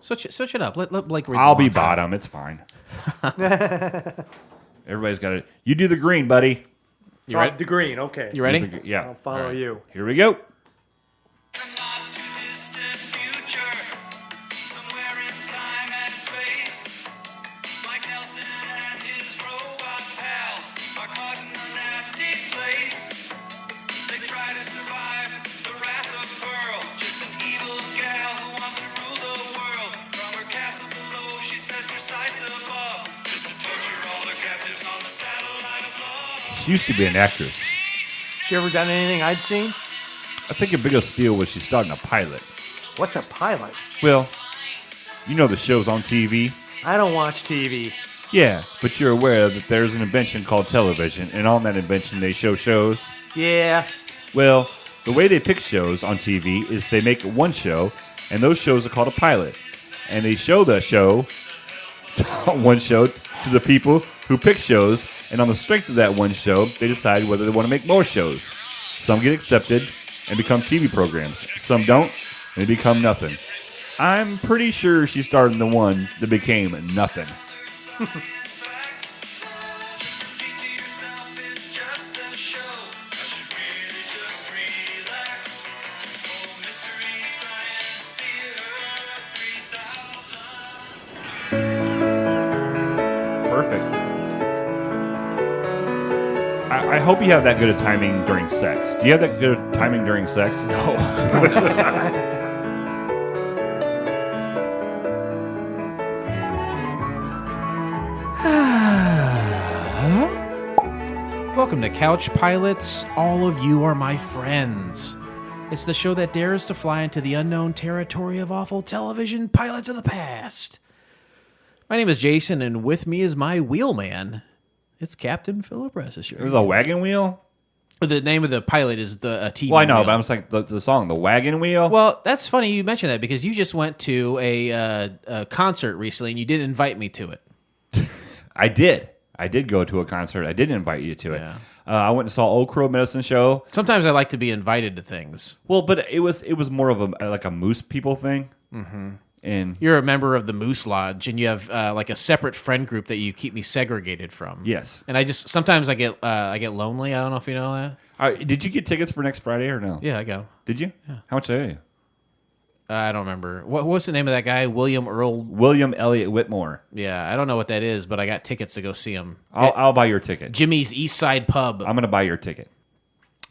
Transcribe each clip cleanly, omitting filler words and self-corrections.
Switch it up. Let Blake read. I'll be bottom. It's fine. Everybody's got it. You do the green, buddy. You ready? The green, okay. You ready? Yeah. I'll follow you. Here we go. She used to be an actress. She ever done anything I'd seen? I think her biggest steal was she started a pilot. What's a pilot? Well, you know the shows on TV. I don't watch TV. Yeah, but you're aware that there's an invention called television, and on that invention they show shows. Yeah. Well, the way they pick shows on TV is they make one show, and those shows are called a pilot. And they show the show, one show, to the people who pick shows, and on the strength of that one show, they decide whether they want to make more shows. Some get accepted and become TV programs. Some don't, and they become nothing. I'm pretty sure she started the one that became nothing. Perfect. I hope you have that good of timing during sex. Do you have that good of timing during sex? No. Welcome to Couch Pilots. All of you are my friends. It's the show that dares to fly into the unknown territory of awful television pilots of the past. My name is Jason, and with me is my wheelman. It's Captain Philip Ressisher. The wagon wheel? The name of the pilot is the TV. Well, I know, wheel. but I'm just like the song, The Wagon Wheel. Well, that's funny you mentioned that because you just went to a concert recently, and you didn't invite me to it. I did. I did go to a concert. I did invite you to it. Yeah. I went and saw Old Crow Medicine Show. Sometimes I like to be invited to things. Well, but it was more of a Moose People thing. Mm-hmm. And You're a member of the Moose Lodge, and you have like a separate friend group that you keep me segregated from. yes. And sometimes I get lonely. I don't know if you know that. Did you get tickets for next Friday or no? Yeah, I go. Did you? Yeah. How much are you? I don't remember. What's the name of that guy? William Elliott Whitmore. Yeah, I don't know what that is, but I got tickets to go see him. I'll buy your ticket. Jimmy's East Side Pub. I'm going to buy your ticket.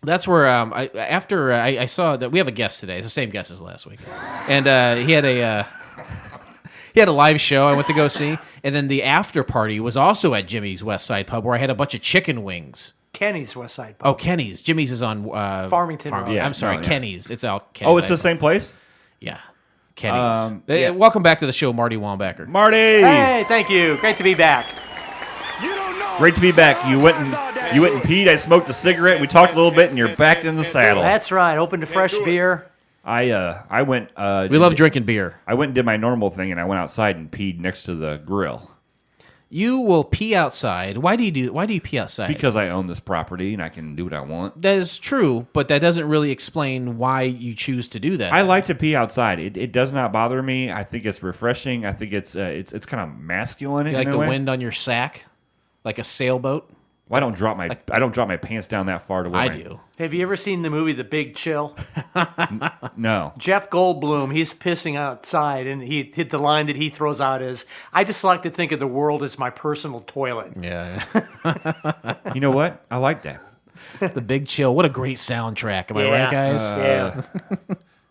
That's where I saw that we have a guest today. It's the same guest as last week, and he had a live show I went to go see, and then the after party was also at Jimmy's West Side Pub where I had a bunch of chicken wings. Kenny's West Side Pub. Oh, Kenny's. Jimmy's is on Farmington Road. Yeah, I'm sorry, yeah. Kenny's. It's all Kenny. Oh, it's the same place? Yeah, Kenny's. Yeah. Welcome back to the show, Marty Wambacher. Marty! Hey, thank you. Great to be back. Great to be back. You went and peed. I smoked a cigarette. We talked a little bit, and you're back in the saddle. That's right. Open to fresh beer. I went. We love drinking beer. I went and did my normal thing, and I went outside and peed next to the grill. You will pee outside. Why do you pee outside? Because I own this property and I can do what I want. That is true, but that doesn't really explain why you choose to do that. I like to pee outside. It does not bother me. I think it's refreshing. I think it's kind of masculine. You like the wind on your sack, like a sailboat. Well, I don't drop my pants down that far to where I do. Have you ever seen the movie The Big Chill? No. Jeff Goldblum, he's pissing outside, and the line that he throws out is, "I just like to think of the world as my personal toilet." Yeah. You know what? I like that. The Big Chill. What a great soundtrack. Am I right, guys? Yeah.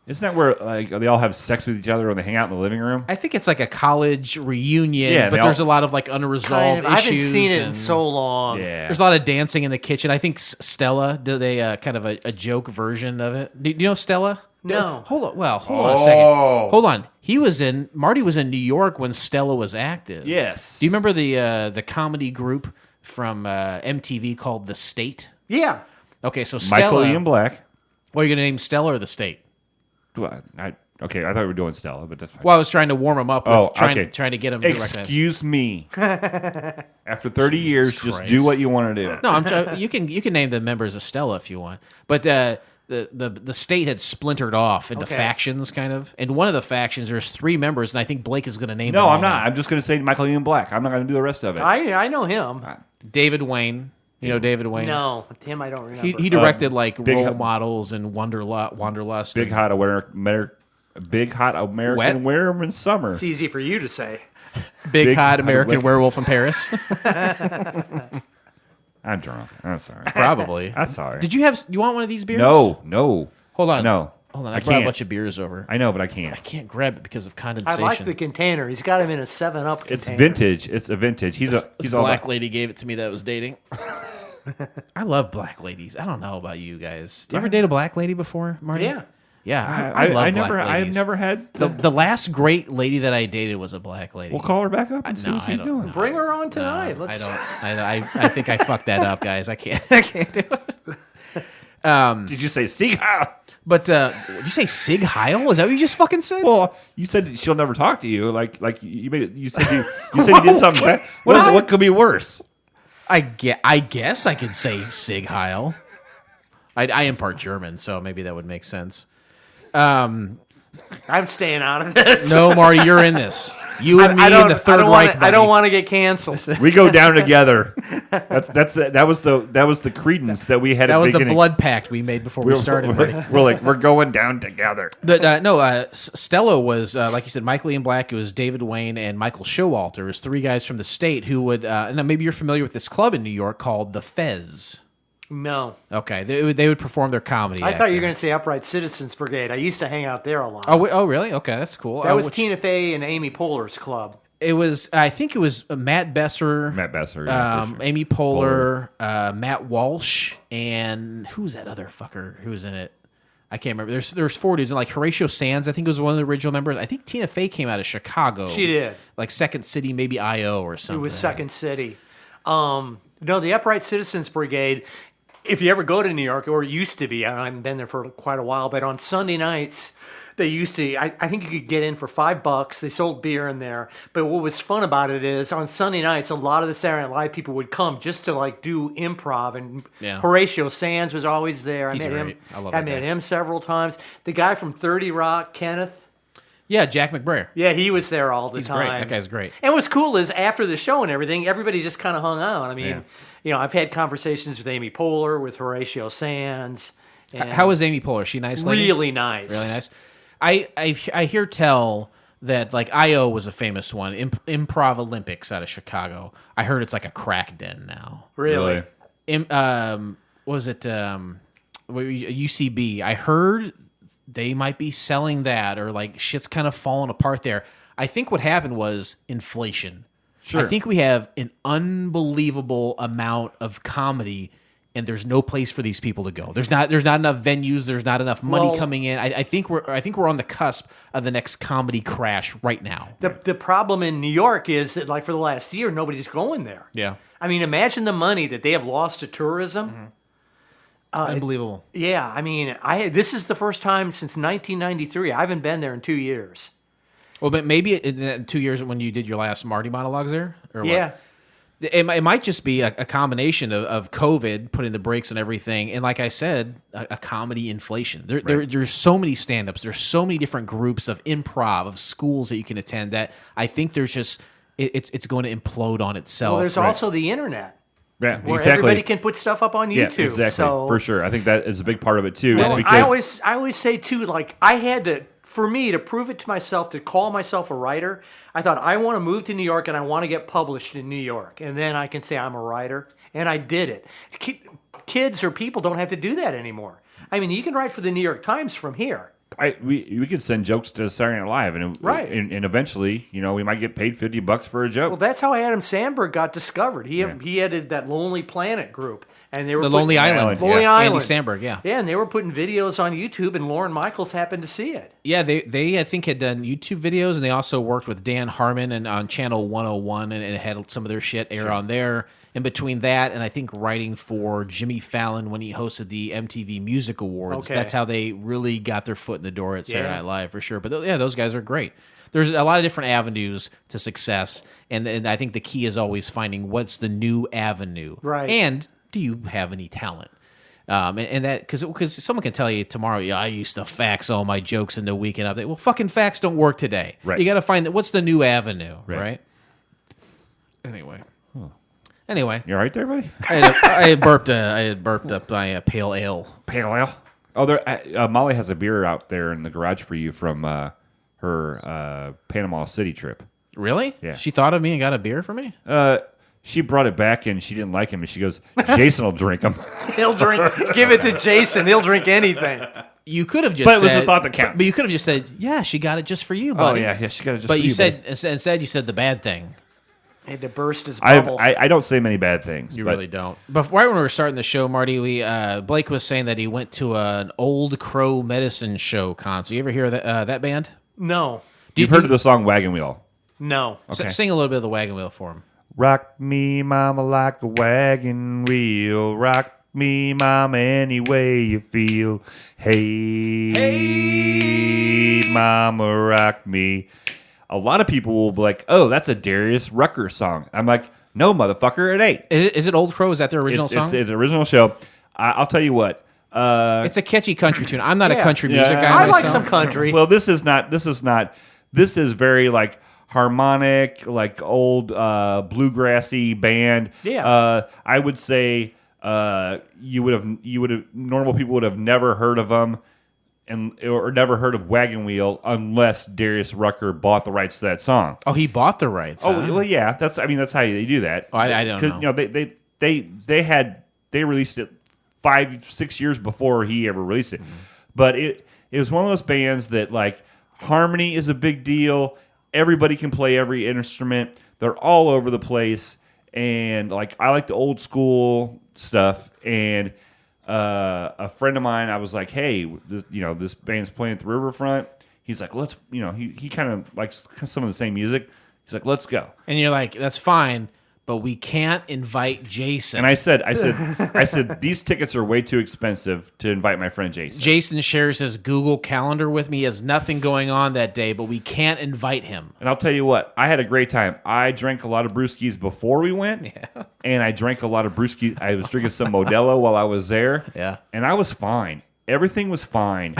Isn't that where like they all have sex with each other or they hang out in the living room? I think it's like a college reunion, Yeah, but there's a lot of like unresolved I issues. haven't seen it in so long. Yeah. There's a lot of dancing in the kitchen. I think Stella did a kind of a joke version of it. Do you know Stella? No. Hold on. Well, hold on a second. Hold on. Marty was in New York when Stella was active. Yes. Do you remember the comedy group from MTV called The State? Yeah. Okay, so Stella. Michael Ian Black. Well, are you going to name Stella or The State? Okay, I thought we were doing Stella, but that's fine. Well, I was trying to warm him up with trying to get him to recognize. Excuse me. After 30 years, Christ. just do what you want to do. No, you can name the members of Stella if you want. But the state had splintered off into factions, kind of. And one of the factions, there's 3 members, and I think Blake is going to name them. No, I'm not. I'm just going to say Michael Ian Black. I'm not going to do the rest of it. I know him. David Wayne. You know David Wayne? No, him I don't remember. He directed Role Models and Wanderlust. Big Hot American Werewolf in Summer. It's easy for you to say. Big Hot American Werewolf in Paris. I'm drunk. I'm sorry. Probably. I'm sorry. You want one of these beers? No. Hold on. No. Hold on. I brought a bunch of beers over. I know, but I can't. I can't grab it because of condensation. I like the container. He's got him in a 7-Up container. It's vintage. It's a vintage. He's this all black lady gave it to me that was dating. I love black ladies. I don't know about you guys. Did you ever date a black lady before, Marty? Yeah. Yeah, I love black ladies. I've never had the last great lady that I dated was a black lady. We'll call her back up and see what she's doing. Bring her on tonight. I think I fucked that up, guys. I can't do it. Did you say Sieg Heil? But did you say Sig Heil? Is that what you just fucking said? Well, you said she'll never talk to you. Like you made it. You said you did something bad. What could be worse? I guess I could say Sig Heil. I am part German, so maybe that would make sense. I'm staying out of this. No, Marty, you're in this. You and me and the Third Reich. I don't want to get canceled. We go down together. That was the credence that we had. That at was the the blood pact we made before we started. We're going down together. But no, Stella was like you said, Michael Ian Black. It was David Wayne and Michael Showalter. It was 3 guys from the state who would. And maybe you're familiar with this club in New York called the Fez. No. Okay, they would perform their comedy. I thought you were going to say Upright Citizens Brigade. I used to hang out there a lot. Oh, really? Okay, that's cool. That was Tina Fey and Amy Poehler's club. It was. I think it was Matt Besser. Yeah, sure. Amy Poehler, Matt Walsh, and who's that other fucker who was in it? I can't remember. There's 4 dudes, and like Horatio Sands, I think was one of the original members. I think Tina Fey came out of Chicago. She did. Like Second City, maybe I.O. or something. It was Second City. No, the Upright Citizens Brigade. If you ever go to New York, or it used to be, I haven't been there for quite a while, but on Sunday nights, they used to, I think you could get in for $5. They sold beer in there. But what was fun about it is on Sunday nights, a lot of the Saturday Night Live people would come just to like do improv. And Horatio Sands was always there. He's great. I met him several times. The guy from 30 Rock, Kenneth. Yeah, Jack McBrayer. Yeah, he was there all the time. Great. That guy's great. And what's cool is after the show and everything, everybody just kind of hung out. I mean, I've had conversations with Amy Poehler, with Horatio Sands. How is Amy Poehler? Is she nice lady? Really nice. Really nice. I hear tell that like I.O. was a famous one. Improv Olympics out of Chicago. I heard it's like a crack den now. Really? What was it? UCB. I heard they might be selling that, or like shit's kind of falling apart there. I think what happened was inflation. Sure. I think we have an unbelievable amount of comedy, and there's no place for these people to go. There's not enough venues. There's not enough money coming in. I think we're on the cusp of the next comedy crash right now. The problem in New York is that like for the last year, nobody's going there. Yeah. I mean, imagine the money that they have lost to tourism. Mm-hmm. Unbelievable. I mean, this is the first time since 1993. I haven't been there in 2 years. Well, but maybe in 2 years when you did your last Marty monologues there? Or yeah. What? It might just be a combination of COVID, putting the brakes on everything, and like I said, a comedy inflation. There's so many stand-ups. There's so many different groups of improv, of schools that you can attend that I think there's just, it's going to implode on itself. Well, there's also the internet. Yeah, where everybody can put stuff up on YouTube. Yeah, exactly. So, for sure. I think that is a big part of it too. Well, I always say too, like I had to, for me to prove it to myself, to call myself a writer, I thought I want to move to New York and I want to get published in New York, and then I can say I'm a writer, and I did it. Kids or people don't have to do that anymore. I mean, you can write for the New York Times from here. We could send jokes to Saturday Night Live, and eventually, we might get paid $50 for a joke. Well, that's how Adam Sandberg got discovered. He headed that Lonely Planet group, and they were Lonely Island. Lonely Island. Andy Samberg, yeah, and they were putting videos on YouTube, and Lorne Michaels happened to see it. Yeah, they I think had done YouTube videos, and they also worked with Dan Harmon and on Channel 101, and had some of their shit air on there. In between that, and I think writing for Jimmy Fallon when he hosted the MTV Music Awards, that's how they really got their foot in the door at Saturday Night Live for sure. But those guys are great. There's a lot of different avenues to success, and I think the key is always finding what's the new avenue. Right. And do you have any talent? And that because someone can tell you tomorrow, yeah, I used to fax all my jokes in the weekend update. Well, fucking fax don't work today. Right. You got to find what's the new avenue, Right. right? Anyway, You all right there, buddy? I had burped up my pale ale. Pale ale. Oh, there. Molly has a beer out there in the garage for you from her Panama City trip. Really? Yeah. She thought of me and got a beer for me. She brought it back and she didn't like him, and she goes, "Jason will drink them." He'll drink. Give it to Jason. He'll drink anything. You could have just. But it was said, the thought that counts. But you could have just said, "Yeah, she got it just for you, Oh buddy." yeah, she got it just. But for you buddy. said instead you said the bad thing. Had to burst his bubble. I don't say many bad things. You but really don't. But right when we were starting the show, Marty, Blake was saying that he went to an Old Crow Medicine Show concert. You ever hear that band? No. You've heard of the song "Wagon Wheel"? No. Okay. Sing a little bit of the Wagon Wheel for him. Rock me, mama, like a wagon wheel. Rock me, mama, any way you feel. Hey, mama, rock me. A lot of people will be like, "Oh, that's a Darius Rucker song." I'm like, "No, motherfucker, it ain't." Is it Old Crow? Is that their original song? It's an original show. I'll tell you what. It's a catchy country tune. I'm not a country music Yeah. guy I like myself. some country. Well, this is not. This is very like harmonic, like old bluegrassy band. Yeah. I would say you would have normal people would have never heard of them or never heard of Wagon Wheel unless Darius Rucker bought the rights to that song. Oh, he bought the rights. Oh, huh? well, yeah. That's how they do that. Oh, I don't know. 'Cause, you know, they released it 5-6 years before he ever released it. But it was one of those bands that like harmony is a big deal. Everybody can play every instrument. They're all over the place, and like I like the old school stuff. And a friend of mine, I was like, "Hey, this band's playing at the riverfront." He's like, "Let's," he kind of likes some of the same music. He's like, "Let's go." And you're like, that's fine, but we can't invite Jason. And I said, these tickets are way too expensive to invite my friend Jason. Jason shares his Google Calendar with me. He has nothing going on that day, but we can't invite him. And I'll tell you what, I had a great time. I drank a lot of brewskis before we went, and I drank a lot of brewskis. I was drinking some Modelo while I was there, and I was fine. Everything was fine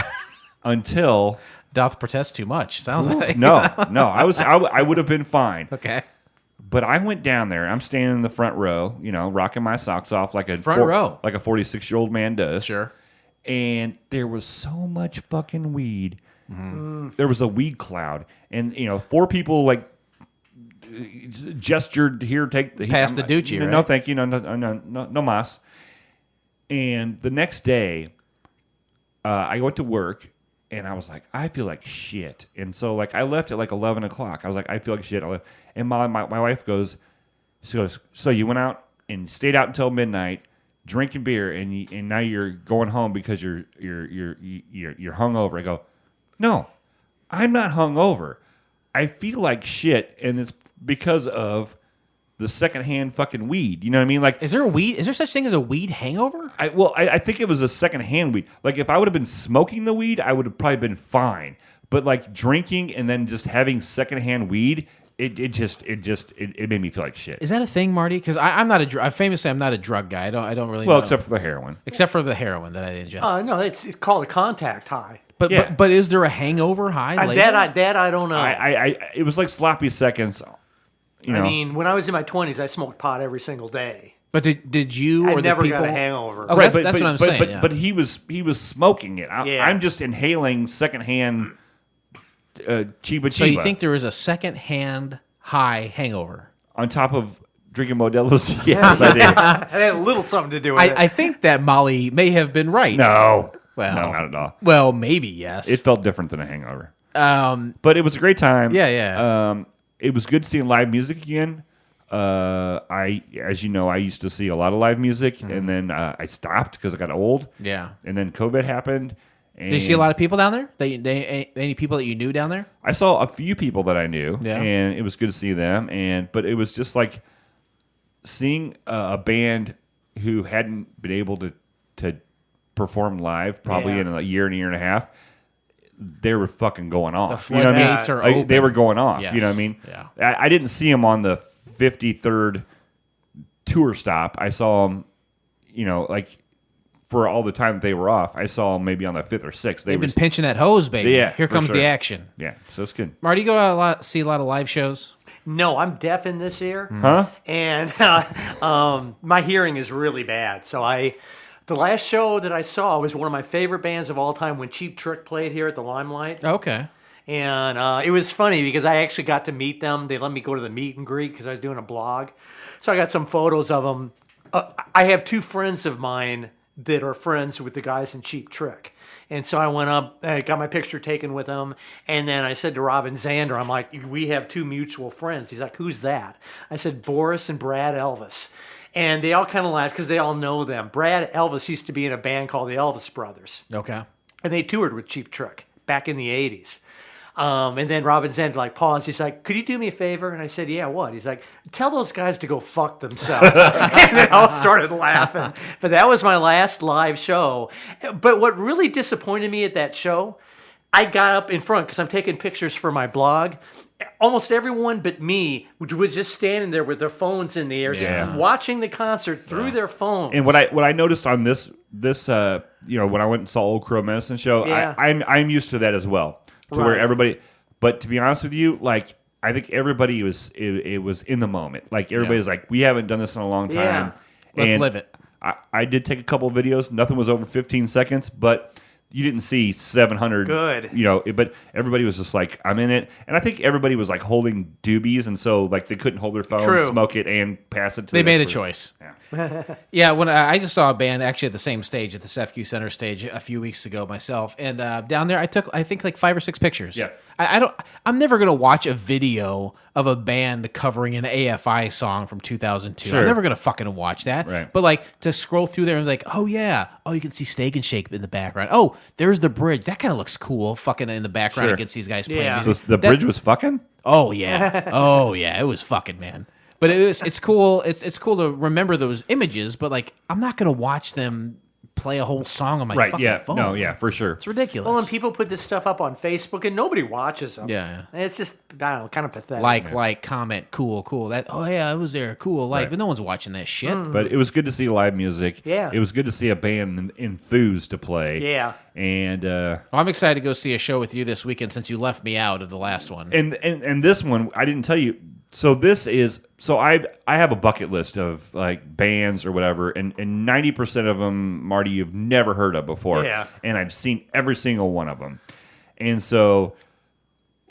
until Doth protest too much. Sounds like no. I would have been fine. Okay. But I went down there. I'm standing in the front row, rocking my socks off like a row, like a 46-year-old man does. Sure. And there was so much fucking weed. Mm-hmm. There was a weed cloud, and 4 people like gestured here, take the pass the doochie. No, right? no, thank you, no mas. And the next day, I went to work, and I was like, I feel like shit. And so like I left at like 11 o'clock. I was like, I feel like shit. And my wife goes, so you went out and stayed out until midnight, drinking beer, and now you're going home because you're hungover. I go, no, I'm not hungover. I feel like shit, and it's because of the secondhand fucking weed. You know what I mean? Like, is there such thing as a weed hangover? I think it was a secondhand weed. Like, if I would have been smoking the weed, I would have probably been fine. But like drinking and then just having secondhand weed, it made me feel like shit. Is that a thing, Marty? Because I'm not famously I'm not a drug guy. I don't really. Well, know. except for the heroin. Except for the heroin that I ingest. No, it's called a contact high. But is there a hangover high? Later? That I don't know. It was like sloppy seconds. I mean, when I was in my 20s, I smoked pot every single day. But did you or I never the people? got a hangover. Oh, right, that's what I'm saying. But he was smoking it. I'm just inhaling secondhand chiba. So you think there is a secondhand high hangover on top of drinking Modelo's? Yes, I did. It had a little something to do with it. I think that Molly may have been right. No. Well, no, not at all. Well, maybe yes. It felt different than a hangover. But it was a great time. Yeah. It was good seeing live music again. As you know, I used to see a lot of live music, and then I stopped because I got old. Yeah. And then COVID happened. And did you see a lot of people down there? Any people that you knew down there? I saw a few people that I knew, yeah. And it was good to see them. But it was just like seeing a band who hadn't been able to perform live probably in a year and a half. They were fucking going off. The floodgates are open. They were going off. Yes. You know what I mean? Yeah. I didn't see them on the 53rd tour stop. I saw them, like for all the time that they were off. I saw them maybe on the 5th or 6th. They've been pinching that hose, baby. Yeah, Here for comes sure. the action. Yeah, so it's good. Marty, you go to see a lot of live shows? No, I'm deaf in this ear. Huh? And my hearing is really bad. So the last show that I saw was one of my favorite bands of all time when Cheap Trick played here at the Limelight. Okay. And it was funny because I actually got to meet them. They let me go to the meet and greet because I was doing a blog. So I got some photos of them. I have 2 friends of mine that are friends with the guys in Cheap Trick. And so I went up, I got my picture taken with them, and then I said to Robin Zander, I'm like, we have 2 mutual friends. He's like, who's that? I said, Boris and Brad Elvis. And they all kind of laughed because they all know them. Brad Elvis used to be in a band called the Elvis Brothers. Okay. And they toured with Cheap Trick back in the 80s. And then Robin Zander paused. He's like, could you do me a favor? And I said, yeah, what? He's like, tell those guys to go fuck themselves. And they all started laughing. But that was my last live show. But what really disappointed me at that show, I got up in front because I'm taking pictures for my blog. Almost everyone but me was just standing there with their phones in the air, watching the concert through their phones. And what I noticed on this when I went and saw Old Crow Medicine Show, I'm used to that as well. Where everybody, but to be honest with you, like I think everybody was in the moment. Like everybody's like, we haven't done this in a long time. Let's live it. I did take a couple of videos. Nothing was over 15 seconds, but you didn't see 700. Good. But everybody was just like, I'm in it. And I think everybody was like holding doobies, and so like they couldn't hold their phone, smoke it, and pass it to. They made a choice. Yeah. Yeah, when I just saw a band actually at the same stage, at the SEFQ Center stage, a few weeks ago myself, and down there I took I think like 5 or 6 pictures. Yeah. I'm never gonna watch a video of a band covering an AFI song from 2002. Sure. I'm never gonna fucking watch that. Right. But like to scroll through there and be like, oh yeah, you can see Steak and Shake in the background. Oh, there's the bridge. That kind of looks cool, fucking in the background Sure. against these guys playing Yeah. music. So the bridge was fucking. Oh yeah, it was fucking, man. But it's cool. It's cool to remember those images. But like, I'm not gonna watch them play a whole song on my fucking phone. No, yeah, for sure. It's ridiculous. Well, and people put this stuff up on Facebook, and nobody watches them. Yeah. And it's just, I don't know, kind of pathetic. like, comment, cool. That, oh yeah, I was there, cool. Like, but no one's watching that shit. But it was good to see live music. Yeah. It was good to see a band enthused to play. Yeah. And Well, I'm excited to go see a show with you this weekend since you left me out of the last one. and this one I didn't tell you. So this is I have a bucket list of like bands or whatever, and 90% of them, Marty, you've never heard of before. Yeah. And I've seen every single one of them. And so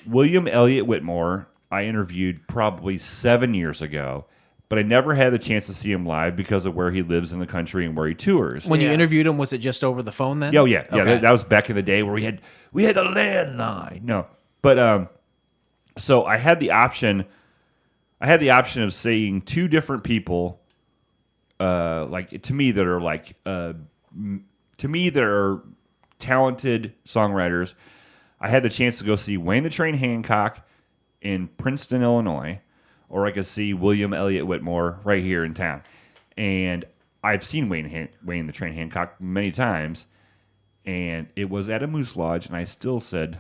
William Elliott Whitmore, I interviewed probably 7 years ago, but I never had the chance to see him live because of where he lives in the country and where he tours. When you interviewed him, was it just over the phone then? Oh yeah. Okay. That was back in the day where we had the landline. No, but so I had the option. Of seeing 2 different people, like to me that are like talented songwriters. I had the chance to go see Wayne the Train Hancock in Princeton, Illinois, or I could see William Elliott Whitmore right here in town. And I've seen Wayne the Train Hancock many times, and it was at a Moose Lodge, and I still said,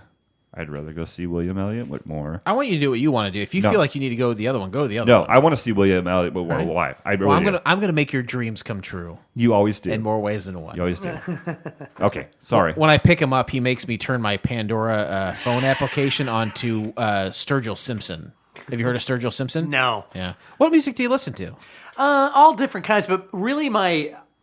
I'd rather go see William Elliott Whitmore. I want you to do what you want to do. If you feel like you need to go to the other one, go to the other No, one. I want to see William Elliott Whitmore live. I really do. I'm gonna make your dreams come true You always do. in more ways than one. You always do. Okay, sorry. When I pick him up, he makes me turn my Pandora phone application onto Sturgill Simpson. Have you heard of Sturgill Simpson? No. Yeah. What music do you listen to? All different kinds, but really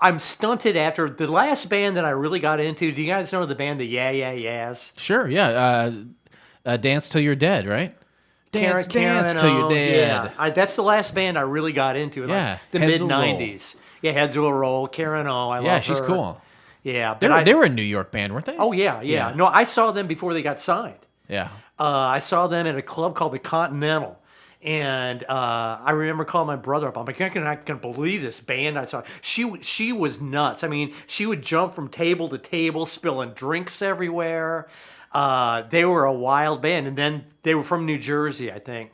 I'm stunted after the last band that I really got into. Do you guys know the band, the Yeah Yeah Yeahs? Sure, yeah. Dance Till You're Dead, right? Dance Till You're Dead. Yeah, that's the last band I really got into. Yeah, The Heads Will mid-'90s. Yeah, Heads Will Roll, Karen O, I love her. Yeah, she's cool. Yeah. But They were a New York band, weren't they? Oh, yeah. No, I saw them before they got signed. Yeah. I saw them at a club called the Continental. And I remember calling my brother up. I'm like, I can believe this band I saw. She was nuts. I mean, she would jump from table to table, spilling drinks everywhere. They were a wild band. And then they were from New Jersey, I think.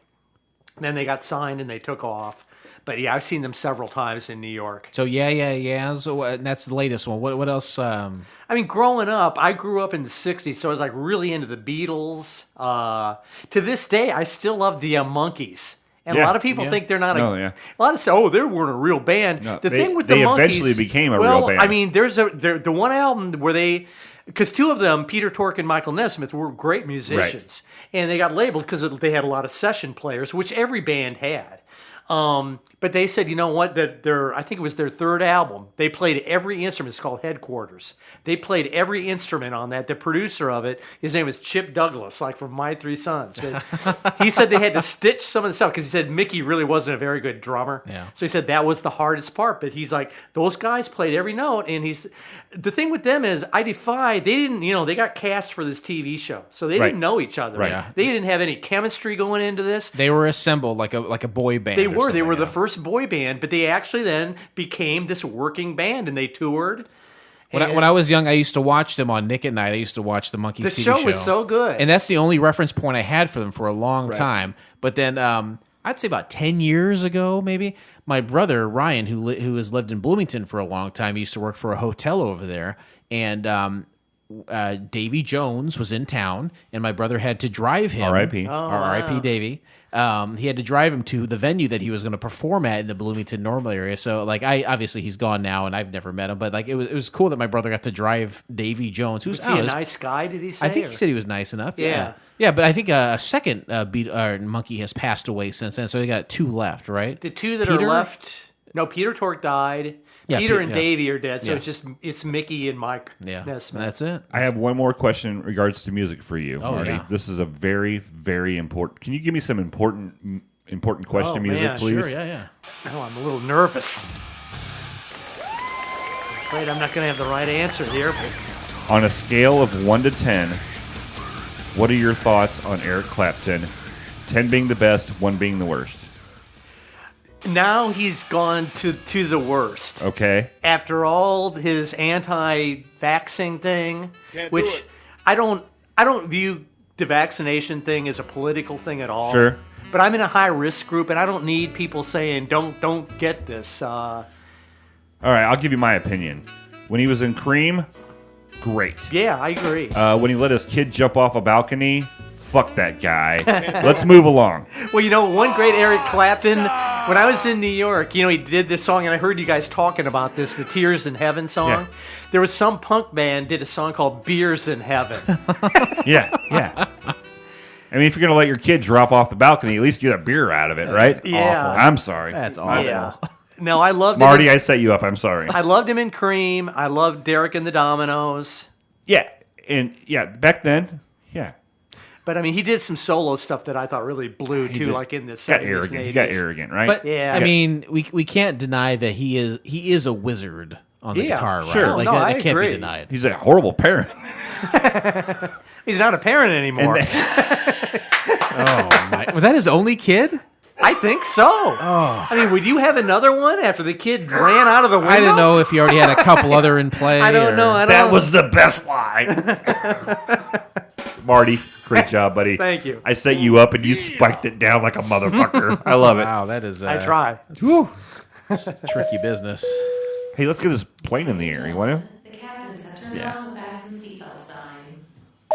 And then they got signed and they took off. But yeah, I've seen them several times in New York. So yeah. So that's the latest one. What else? I mean, growing up, I grew up in the 60s, so I was like really into the Beatles. To this day, I still love the Monkees. And a lot of people think they're not a lot of say, oh, they weren't a real band. No, the thing with they the Monkees, eventually became a real band. I mean, there's the one album where because two of them, Peter Tork and Michael Nesmith, were great musicians. Right. And they got labeled because they had a lot of session players, which every band had. But they said, you know what? That I think it was their third album. They played every instrument. It's called Headquarters. They played every instrument on that. The producer of it, his name was Chip Douglas, like from My Three Sons. But he said they had to stitch some of the stuff because he said Mickey really wasn't a very good drummer. Yeah. So he said that was the hardest part. But he's like, those guys played every note. And the thing with them is, they didn't, they got cast for this TV show. So they didn't know each other. Right. Yeah. They didn't have any chemistry going into this. They were assembled like a boy band. They were the first boy band, but they actually then became this working band, and they toured. When I was young, I used to watch them on Nick at Night. I used to watch the Monkees TV show. The show was so good. And that's the only reference point I had for them for a long time. But then I'd say about 10 years ago, maybe, my brother, Ryan, who has lived in Bloomington for a long time, used to work for a hotel over there. And Davy Jones was in town, and my brother had to drive him. R.I.P. R.I.P. Davy. He had to drive him to the venue that he was going to perform at in the Bloomington Normal area. So, obviously he's gone now, and I've never met him. But it was cool that my brother got to drive Davy Jones. Who's was he a nice guy? Did he say? I think he said he was nice enough. Yeah. Yeah, but I think a second monkey has passed away since then. So they got two left, right? The two that Peter? are left. No, Peter Tork died. Yeah, Peter and Davey are dead. So Yeah. it's Mickey and Mike. Yeah, Nesmith. that's it. I have one more question in regards to music for you, Marty. yeah. This is a very, very important. Can you give me some important question music, please? Sure, yeah. Oh, I'm a little nervous. Afraid I'm not going to have the right answer here. But On a scale of 1 to 10, what are your thoughts on Eric Clapton? 10 being the best, 1 being the worst. now he's gone to the worst. Okay. After all his anti-vaxxing thing, which I don't view the vaccination thing as a political thing at all. Sure. But I'm in a high risk group, and I don't need people saying don't get this. All right, I'll give you my opinion. When he was in Cream, great. Yeah, I agree. When he let his kid jump off a balcony, fuck that guy. Let's move along. Well, one great Eric Clapton, when I was in New York, he did this song, and I heard you guys talking about this, the Tears in Heaven song. Yeah. There was some punk band did a song called Beers in Heaven. Yeah. I mean, if you're going to let your kid drop off the balcony, at least get a beer out of it, right? Yeah. Awful. I'm sorry. That's awful. Yeah. No, I loved Marty, him. I set you up. I'm sorry. I loved him in Cream. I loved Derek and the Dominoes. Yeah. And yeah, back then, yeah. But I mean, he did some solo stuff that I thought really blew too, did. like in the 70s Got and arrogant. 80s. He got arrogant, right? But Yeah. I mean, we can't deny that he is a wizard on the Yeah, guitar, right? sure. Like No, that I can't agree. be denied. He's a horrible parent. He's not a parent anymore. Oh my! Was that his only kid? I think so. Oh. I mean, would you have another one after the kid ran out of the window? I didn't know if he already had a couple other in play. I don't know. That was the best line. Marty, great job, buddy. Thank you. I set you up and you spiked it down like a motherfucker. I love it. Wow, that is. I try. Tricky business. Hey, let's get this plane in the air. You want to? The captains have turned on the fasten seatbelt sign.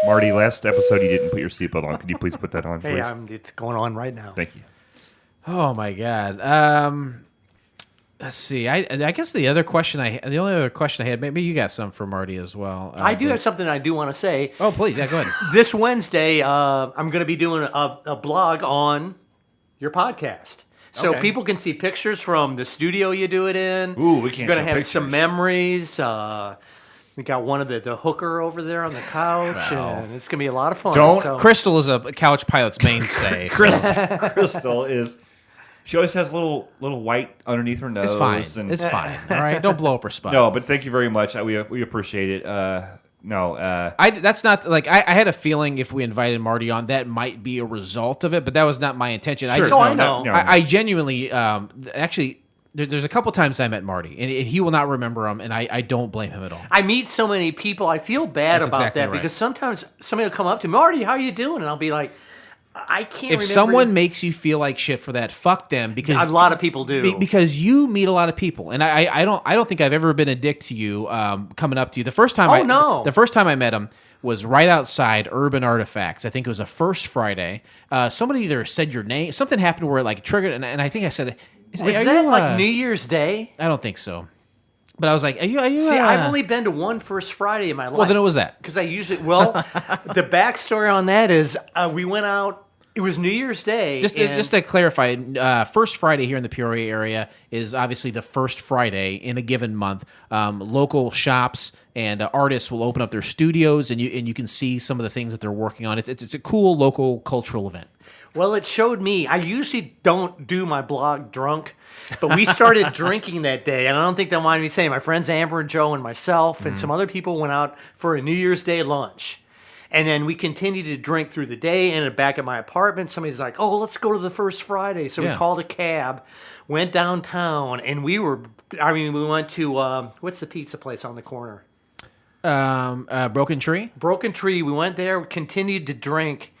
Marty, last episode you didn't put your seatbelt on. Could you please put that on, please? Hey, it's going on right now. Thank you. Oh my God. Let's see. I guess the only other question I had, maybe you got some for Marty as well. I do have something I do want to say. Oh, please. Yeah, go ahead. This Wednesday, I'm going to be doing a blog on your podcast. So Okay. people can see pictures from the studio you do it in. Ooh, we can't You're going show to have some pictures. memories. We got one of the hooker over there on the couch, Wow. and it's going to be a lot of fun. Don't So, Crystal is a Couch Pilot's mainstay. so Crystal is. She always has little white underneath her nose. it's fine. And, It's fine. All right. Don't blow up her spot. No, but thank you very much. We appreciate it. That's not like I had a feeling if we invited Marty on, that might be a result of it, but that was not my intention. Sure. I know. I genuinely, actually, there's a couple times I met Marty, and he will not remember them, and I don't blame him at all. I meet so many people. I feel bad That's about exactly that right. because sometimes somebody will come up to me, Marty, how you doing? And I'll be like, I can't If remember. someone makes you feel like shit for that, fuck them because A lot of people do. because you meet a lot of people, and I don't think I've ever been a dick to you coming up to you. The first time no. the first time I met him was right outside Urban Artifacts. I think it was a first Friday. Somebody either said your name. Something happened where it like triggered, and I think I said, Was that like New Year's Day? I don't think so. But I was like, are you? See, I've only been to one First Friday in my life. Well, then it was that. Because I usually, the backstory on that is we went out. It was New Year's Day. Just to clarify, First Friday here in the Peoria area is obviously the first Friday in a given month. Local shops and artists will open up their studios, and you can see some of the things that they're working on. It's a cool local cultural event. Well, it showed me. I usually don't do my blog drunk, but we started drinking that day, and I don't think they'll mind me saying. My friends Amber and Joe and myself and some other people went out for a New Year's Day lunch. And then we continued to drink through the day, and back at my apartment, somebody's like, oh, let's go to the First Friday. So we called a cab, went downtown, and we went to, what's the pizza place on the corner? Broken Tree? Broken Tree. We went there, continued to drink,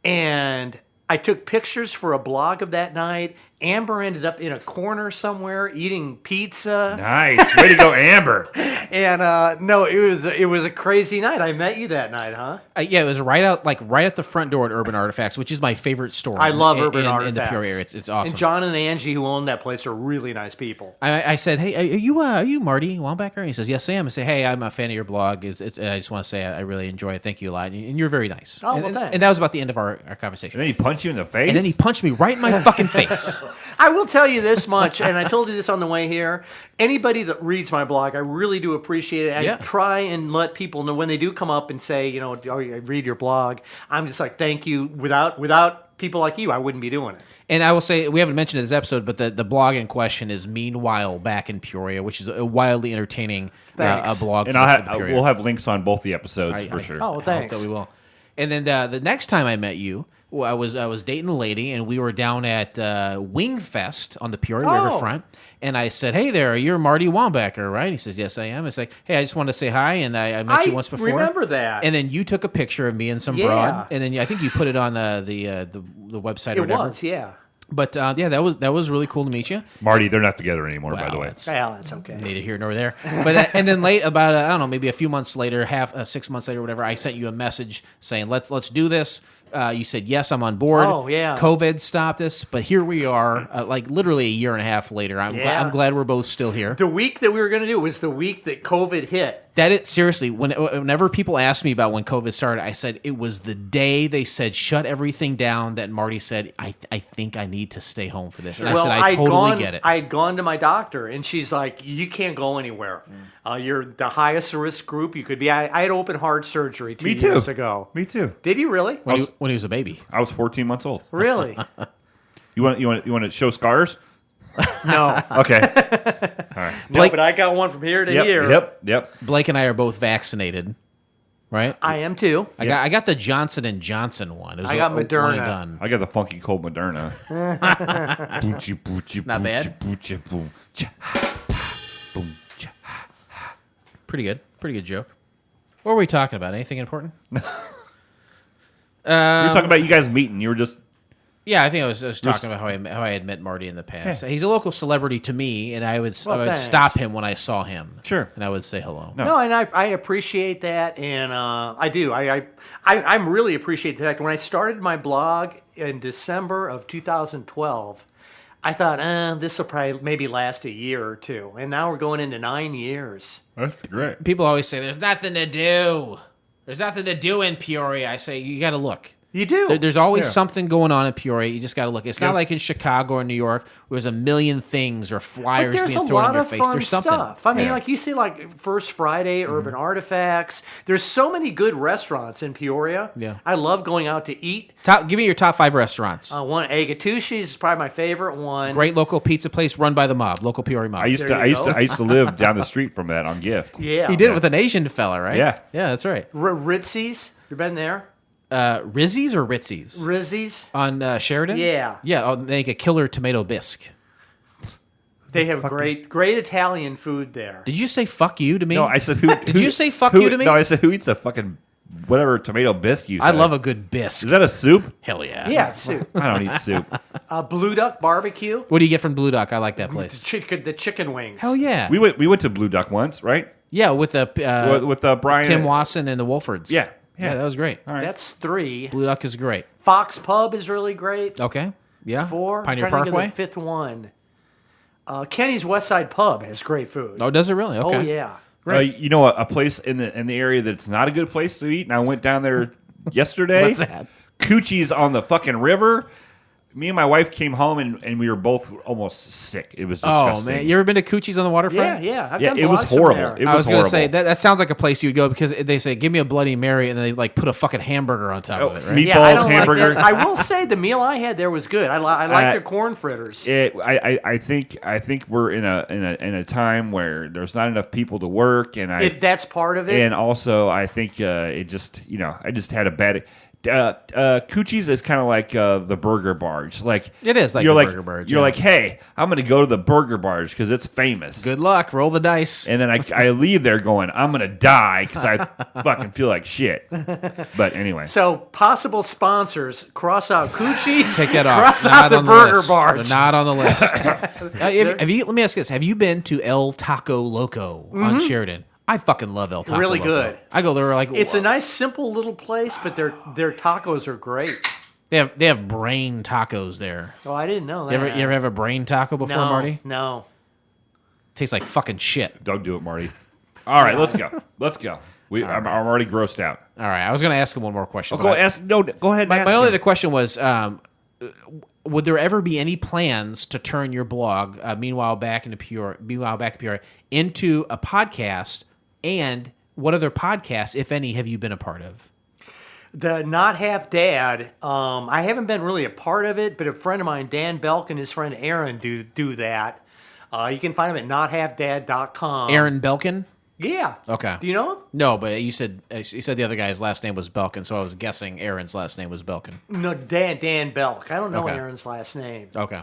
and I took pictures for a blog of that night. Amber ended up in a corner somewhere eating pizza. Nice. Way to go, Amber. And no, it was a crazy night. I met you that night, huh? Yeah, it was right at the front door at Urban Artifacts, which is my favorite store. I love Urban Artifacts. In the Peoria area. It's awesome. And John and Angie, who own that place, are really nice people. I said, hey, are you Marty Wambacher? And he says, yes, I am. I say, hey, I'm a fan of your blog. I just want to say I really enjoy it. Thank you a lot. And you're very nice. Oh, well, thanks. And that was about the end of our conversation. And then he punched you in the face? And then he punched me right in my fucking face. I will tell you this much, and I told you this on the way here. Anybody that reads my blog, I really do appreciate it. I try and let people know when they do come up and say, oh, I read your blog. I'm just like, thank you. Without people like you, I wouldn't be doing it. And I will say, we haven't mentioned it in this episode, but the blog in question is Meanwhile Back in Peoria, which is a wildly entertaining a blog. And we'll have links on both the episodes for sure. Oh, thanks. I hope that we will. And then the next time I met you, I was dating a lady, and we were down at Wingfest on the Peoria Riverfront. And I said, hey there, you're Marty Wambacher, right? He says, yes, I am. It's like, hey, I just wanted to say hi, and I met you once before. I remember that. And then you took a picture of me and some broad, and then I think you put it on the website or whatever. It was, yeah. But that was really cool to meet you. Marty, they're not together anymore, by the way. That's okay. Neither here nor there. But and then about I don't know, maybe a few months later, 6 months later, whatever, I sent you a message saying let's do this. You said yes, I'm on board. Oh yeah. COVID stopped us, but here we are, like literally a year and a half later. I'm glad we're both still here. The week that we were going to do was the week that COVID hit. Seriously, whenever people ask me about when COVID started, I said it was the day they said shut everything down that Marty said, I think I need to stay home for this. And I said, I totally get it. I had gone to my doctor, and she's like, you can't go anywhere. You're the highest risk group you could be. I had open heart surgery 2 years ago. Me too. Did you really? When he was a baby. I was 14 months old. Really? You want to show scars? No. Okay. All right. No, but I got one from here to here. Yep. Blake and I are both vaccinated, right? I am too. I got the Johnson & Johnson one. It was I got one Moderna. and done. I got the funky cold Moderna. Not bad. Pretty good joke. What were we talking about? Anything important? We were talking about you guys meeting. You were just... Yeah, I think I was talking about how I had met Marty in the past. He's a local celebrity to me, and I would stop him when I saw him. Sure. And I would say hello. No, and I appreciate that, and I do. I'm really appreciate the fact when I started my blog in December of 2012, I thought, this will probably maybe last a year or two, and now we're going into 9 years. That's great. People always say, there's nothing to do. There's nothing to do in Peoria. I say, you got to look. You do. There's always something going on in Peoria. You just got to look. It's not like in Chicago or New York where there's a million things or flyers being thrown in your face. There's something. Stuff. I mean, like you see, like First Friday, Urban Artifacts. There's so many good restaurants in Peoria. Yeah. I love going out to eat. Give me your top 5 restaurants. One, Agatushi's is probably my favorite one. Great local pizza place run by the mob, local Peoria mob. I used to live down the street from that on Gift. Yeah. He did it with an Asian fella, right? Yeah. Yeah, that's right. Ritzy's. You been there? Rizzi's or Ritzy's? Rizzy's. On Sheridan? Yeah. Yeah, they make a killer tomato bisque. They have great Italian food there. Did you say fuck you to me? No, I said who. Did you say fuck you to me? No, I said who eats a fucking whatever tomato bisque you said. I love a good bisque. Is that a soup? Hell yeah. Yeah, it's soup. I don't eat soup. Blue Duck Barbecue. What do you get from Blue Duck? I like that place. The chicken wings. Hell yeah. We went to Blue Duck once, right? Yeah, with the with Brian Tim Wasson and the Wolfords. Yeah. Yeah, that was great. All right. That's 3. Blue Duck is great. Fox Pub is really great. Okay. Yeah. 4. Pioneer I'm trying to think Parkway. of the 5th one. Kenny's West Side Pub has great food. Oh, does it really? Okay. Oh yeah. You know, a place in the area that's not a good place to eat, and I went down there yesterday. What's that? Coochie's on the fucking river. Me and my wife came home, and we were both almost sick. It was disgusting. Oh man, you ever been to Coochie's on the waterfront? Yeah. I've Yeah, done it was blogs from horrible. there. It I was horrible. gonna say that sounds like a place you'd go because they say, "Give me a Bloody Mary," and they like put a fucking hamburger on top of it, right? meat- Yeah, I Meatballs, don't hamburger. Like that. I will say the meal I had there was good. I like their corn fritters. I think we're in a time where there's not enough people to work, and That's part of it. and also I think it just I just had a bad. Coochie's is kind of like the Burger Barge. Like It is like you're the Burger Barge, You're yeah. like, hey, I'm going to go to the Burger Barge because it's famous. Good luck. Roll the dice. And then I leave there going, I'm going to die because I fucking feel like shit. But anyway, So possible sponsors: cross out Coochie's. Take that off. Cross Not out the on Burger list. Barge. They're not on the list. Have you? Let me ask you this: have you been to El Taco Loco on Sheridan? I fucking love El Taco. Really Loco. good. I go there like It's a nice, simple little place, but their tacos are great. They have brain tacos there. Oh, I didn't know that. You ever have a brain taco before, no, Marty? No. Tastes like fucking shit. don't do it, Marty. All right, let's go. I'm already grossed out. All right, I was going to ask him one more question. Go but ask. No, go ahead. And ask my only him. other question was, would there ever be any plans to turn your blog, Meanwhile Back in Peoria, into a podcast? And what other podcasts, if any, have you been a part of? The Not Half Dad, I haven't been really a part of it, but a friend of mine, Dan Belk, and his friend Aaron do that. You can find them at nothalfdad.com. Aaron Belkin? Yeah. Okay. Do you know him? No, but you said the other guy's last name was Belkin, so I was guessing Aaron's last name was Belkin. No, Dan Belk. I don't know Okay. Aaron's last name. Okay.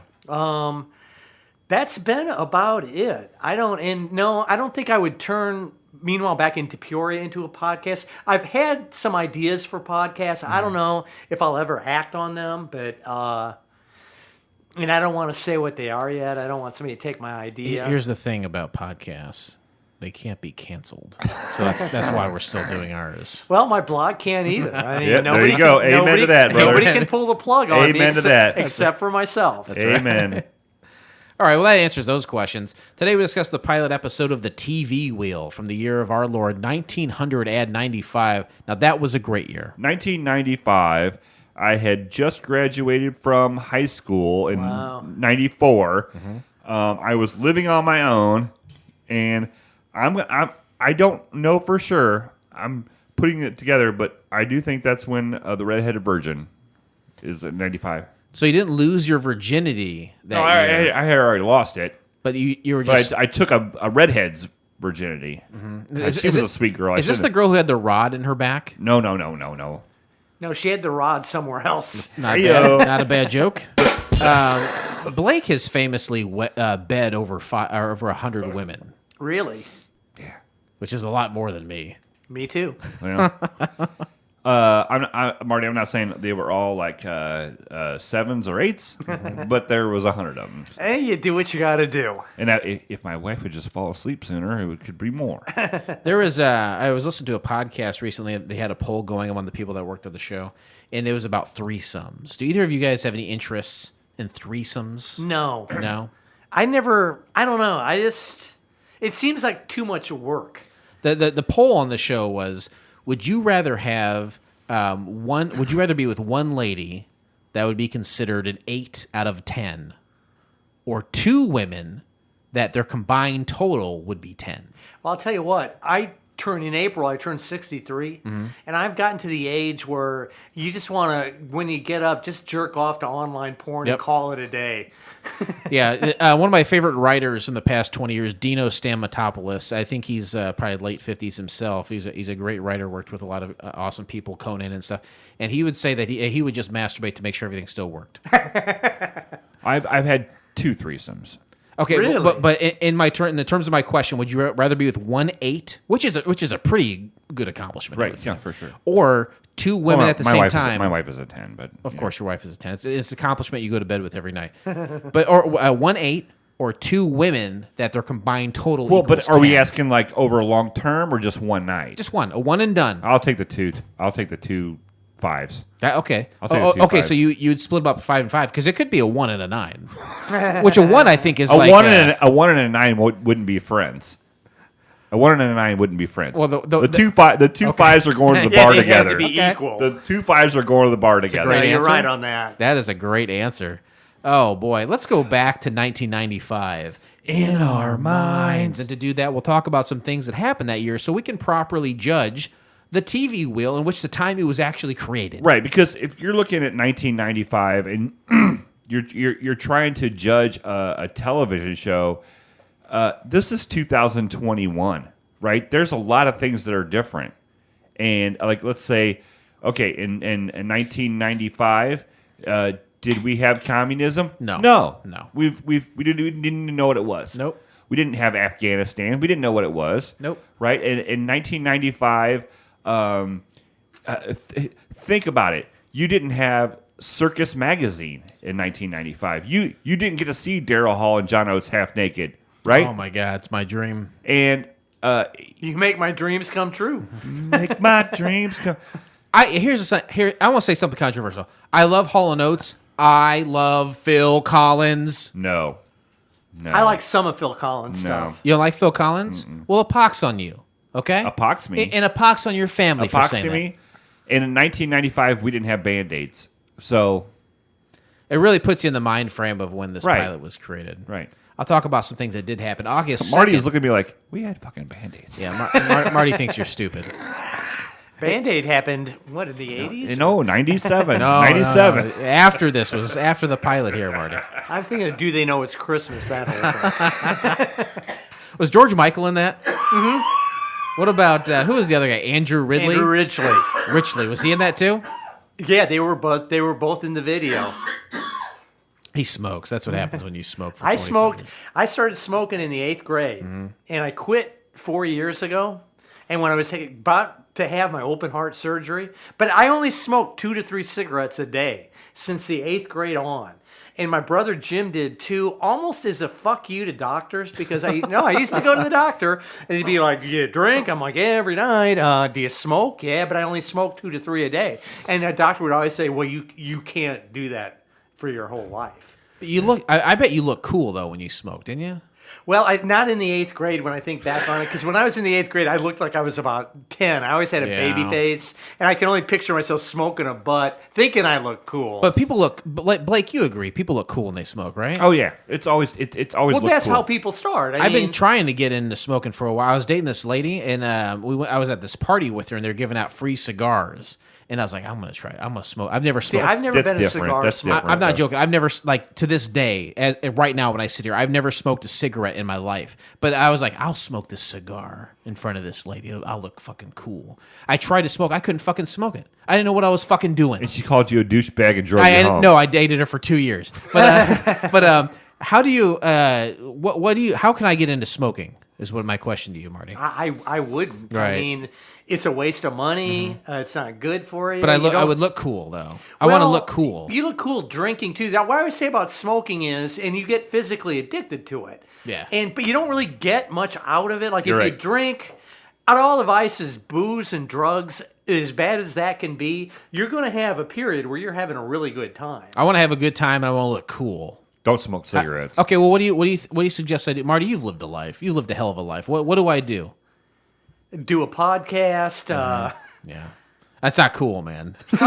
That's been about it. I don't think I would turn Meanwhile Back into Peoria into a podcast. I've had some ideas for podcasts. I don't know if I'll ever act on them, but and I don't want to say what they are yet. I don't want somebody to take my idea. Here's the thing about podcasts. They can't be canceled. So that's why we're still doing ours. Well, my blog can't either. I mean, Yep, there nobody you go. can- Amen nobody- to that, brother. Nobody can pull the plug on me Amen to that. except for myself. Amen. All right, well, that answers those questions. Today we discussed the pilot episode of The TV Wheel from the year of our Lord, 1995. Now, that was a great year. 1995. I had just graduated from high school in '94. I was living on my own, and I don't know for sure. I'm putting it together, but I do think that's when the Redheaded Virgin is in '95. So you didn't lose your virginity that No, year, I had already lost it, but you were but just... I took a redhead's virginity. She was a sweet girl. Is this the girl who had the rod in her back? No. No, she had the rod somewhere else. Not Heyo. bad. Not a bad joke. Blake has famously bed over 100 women, Really? which is a lot more than me. Me too. Well, Marty, I'm not saying they were all like 7s or 8s, but there was 100 of them. Hey, you do what you got to do. And if my wife would just fall asleep sooner, it could be more. There was I was listening to a podcast recently. They had a poll going among the people that worked at the show, and it was about threesomes. Do either of you guys have any interests in threesomes? No. No. I don't know. It seems like too much work. The poll on the show was: would you rather have one? Would you rather be with one lady that would be considered an 8 out of 10, or 2 women that their combined total would be 10? Well, I'll tell you what. In April, I turned 63, and I've gotten to the age where you just want to, when you get up, just jerk off to online porn Yep. and call it a day. Yeah, one of my favorite writers in the past 20 years, Dino Stamatopoulos. I think he's probably late 50s himself. He's a great writer, worked with a lot of awesome people, Conan and stuff. And he would say that he would just masturbate to make sure everything still worked. I've had 2 threesomes. Okay, Really? but in the terms of my question, would you rather be with 1 8, which is a pretty good accomplishment, I would Right, say, yeah, for sure. or 2 women at the same time? My wife is a 10, but Of course, your wife is a 10. It's an accomplishment you go to bed with every night. But or 1 8 or 2 women that their combined total Well, equals but are we 10. asking like over a long term or just one night? Just one, a one and done. I'll take the two. I'll take the 2 5s. Okay. I'll take the 2 okay, 5s. so you'd split them up 5 and 5 because it could be a 1 and a 9, which a 1 I think is A like 1 and a 1 and a 9 wouldn't be friends. A 1 and a 9 wouldn't be friends. Well, the 2 5s are going to the Yeah, bar they have together. to be equal. The 2 5s are going to the bar together. great Yeah, you're answer. right on that. That is a great answer. Oh boy, let's go back to 1995 in our minds, and to do that, we'll talk about some things that happened that year, so we can properly judge the TV wheel in which the time it was actually created. Right, because if you're looking at 1995 and you're trying to judge a television show, this is 2021, right? There's a lot of things that are different, and like let's say, okay, in 1995, did we have communism? No. We didn't know what it was. Nope. We didn't have Afghanistan. We didn't know what it was. Nope. Right? And in 1995, think about it. You didn't have Circus Magazine in 1995. You didn't get to see Daryl Hall and John Oates half naked, right? Oh my God, it's my dream. And You make my dreams come true. make my dreams come. I want to say something controversial. I love Hall and Oates. I love Phil Collins. No. I like some of Phil Collins No. stuff. You don't like Phil Collins? Well, a pox on you, okay? A pox me. And a pox on your family for saying that. Epoxy. And in 1995, we didn't have Band-Aids. So, It really puts you in the mind frame of when this Right. pilot was created. right. I'll talk about some things that did happen. August 2nd. Marty is looking at me like, we had fucking Band-Aids. Yeah, Marty thinks you're stupid. Band-Aid happened, what, in the 80s? No, 97. No, 97. no. After this was after the pilot here, Marty. I'm thinking of Do They Know It's Christmas, that whole thing. Was George Michael in that? Mm-hmm. What about, who was the other guy? Andrew Ridley? Andrew Ridgely. Richley. Was he in that too? Yeah, they were both in the video. He smokes. That's what happens when you smoke for I 25 smoked. years. I started smoking in the 8th grade, and I quit 4 years ago. And when I was about to have my open heart surgery, but I only smoked 2 to 3 cigarettes a day since the 8th grade on. And my brother Jim did too, almost as a fuck you to doctors, because I used to go to the doctor and he'd be like, "Do you drink?" I'm like, "Yeah, every night." "Do you smoke?" "Yeah, but I only smoke 2 to 3 a day." And the doctor would always say, "Well, you can't do that for your whole life." But you look. I bet you look cool though when you smoke, didn't you? Well, not in the 8th grade when I think back on it, because when I was in the 8th grade, I looked like I was about 10. I always had a baby Yeah. face, and I can only picture myself smoking a butt, thinking I look cool. But people look. Blake, you agree? People look cool when they smoke, right? Oh, yeah. It's always well, looked that's cool. how people start. I've been trying to get into smoking for a while. I was dating this lady, and I was at this party with her, and they're giving out free cigars. And I was like, I'm gonna try it. I'm gonna smoke. I've never smoked. I've never That's been a different. cigar That's smoker. different. I'm not joking. I've never, like, to this day, right now when I sit here, I've never smoked a cigarette in my life. But I was like, I'll smoke this cigar in front of this lady. I'll look fucking cool. I tried to smoke. I couldn't fucking smoke it. I didn't know what I was fucking doing. And she called you a douchebag and drove you home. No, I dated her for 2 years. But how do you? What do you? How can I get into smoking? Is what my question to you, Marty. I wouldn't. Right. I mean, it's a waste of money. It's not good for you. But You I don't- would look cool though. I want to Well, look cool. You look cool drinking too. What I always say about smoking is, and you get physically addicted to it. Yeah. But you don't really get much out of it. Like You're if you right. drink, out of all the vices, booze and drugs, as bad as that can be, you're going to have a period where you're having a really good time. I want to have a good time and I want to look cool. Don't smoke cigarettes. Okay, well, what do you suggest I do, Marty? You've lived a life. You lived a hell of a life. What do I do? Do a podcast. Yeah, that's not cool, man. It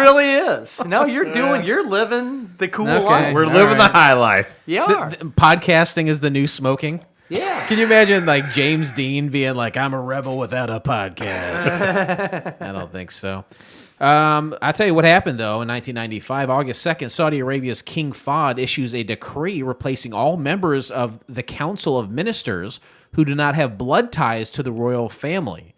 really is. No, you're living the cool Okay. life. We're All living right. the high life. You are. Podcasting is the new smoking. Yeah. Can you imagine like James Dean being like, "I'm a rebel without a podcast"? I don't think so. I'll tell you what happened, though. In 1995, August 2nd, Saudi Arabia's King Fahd issues a decree replacing all members of the Council of Ministers who do not have blood ties to the royal family.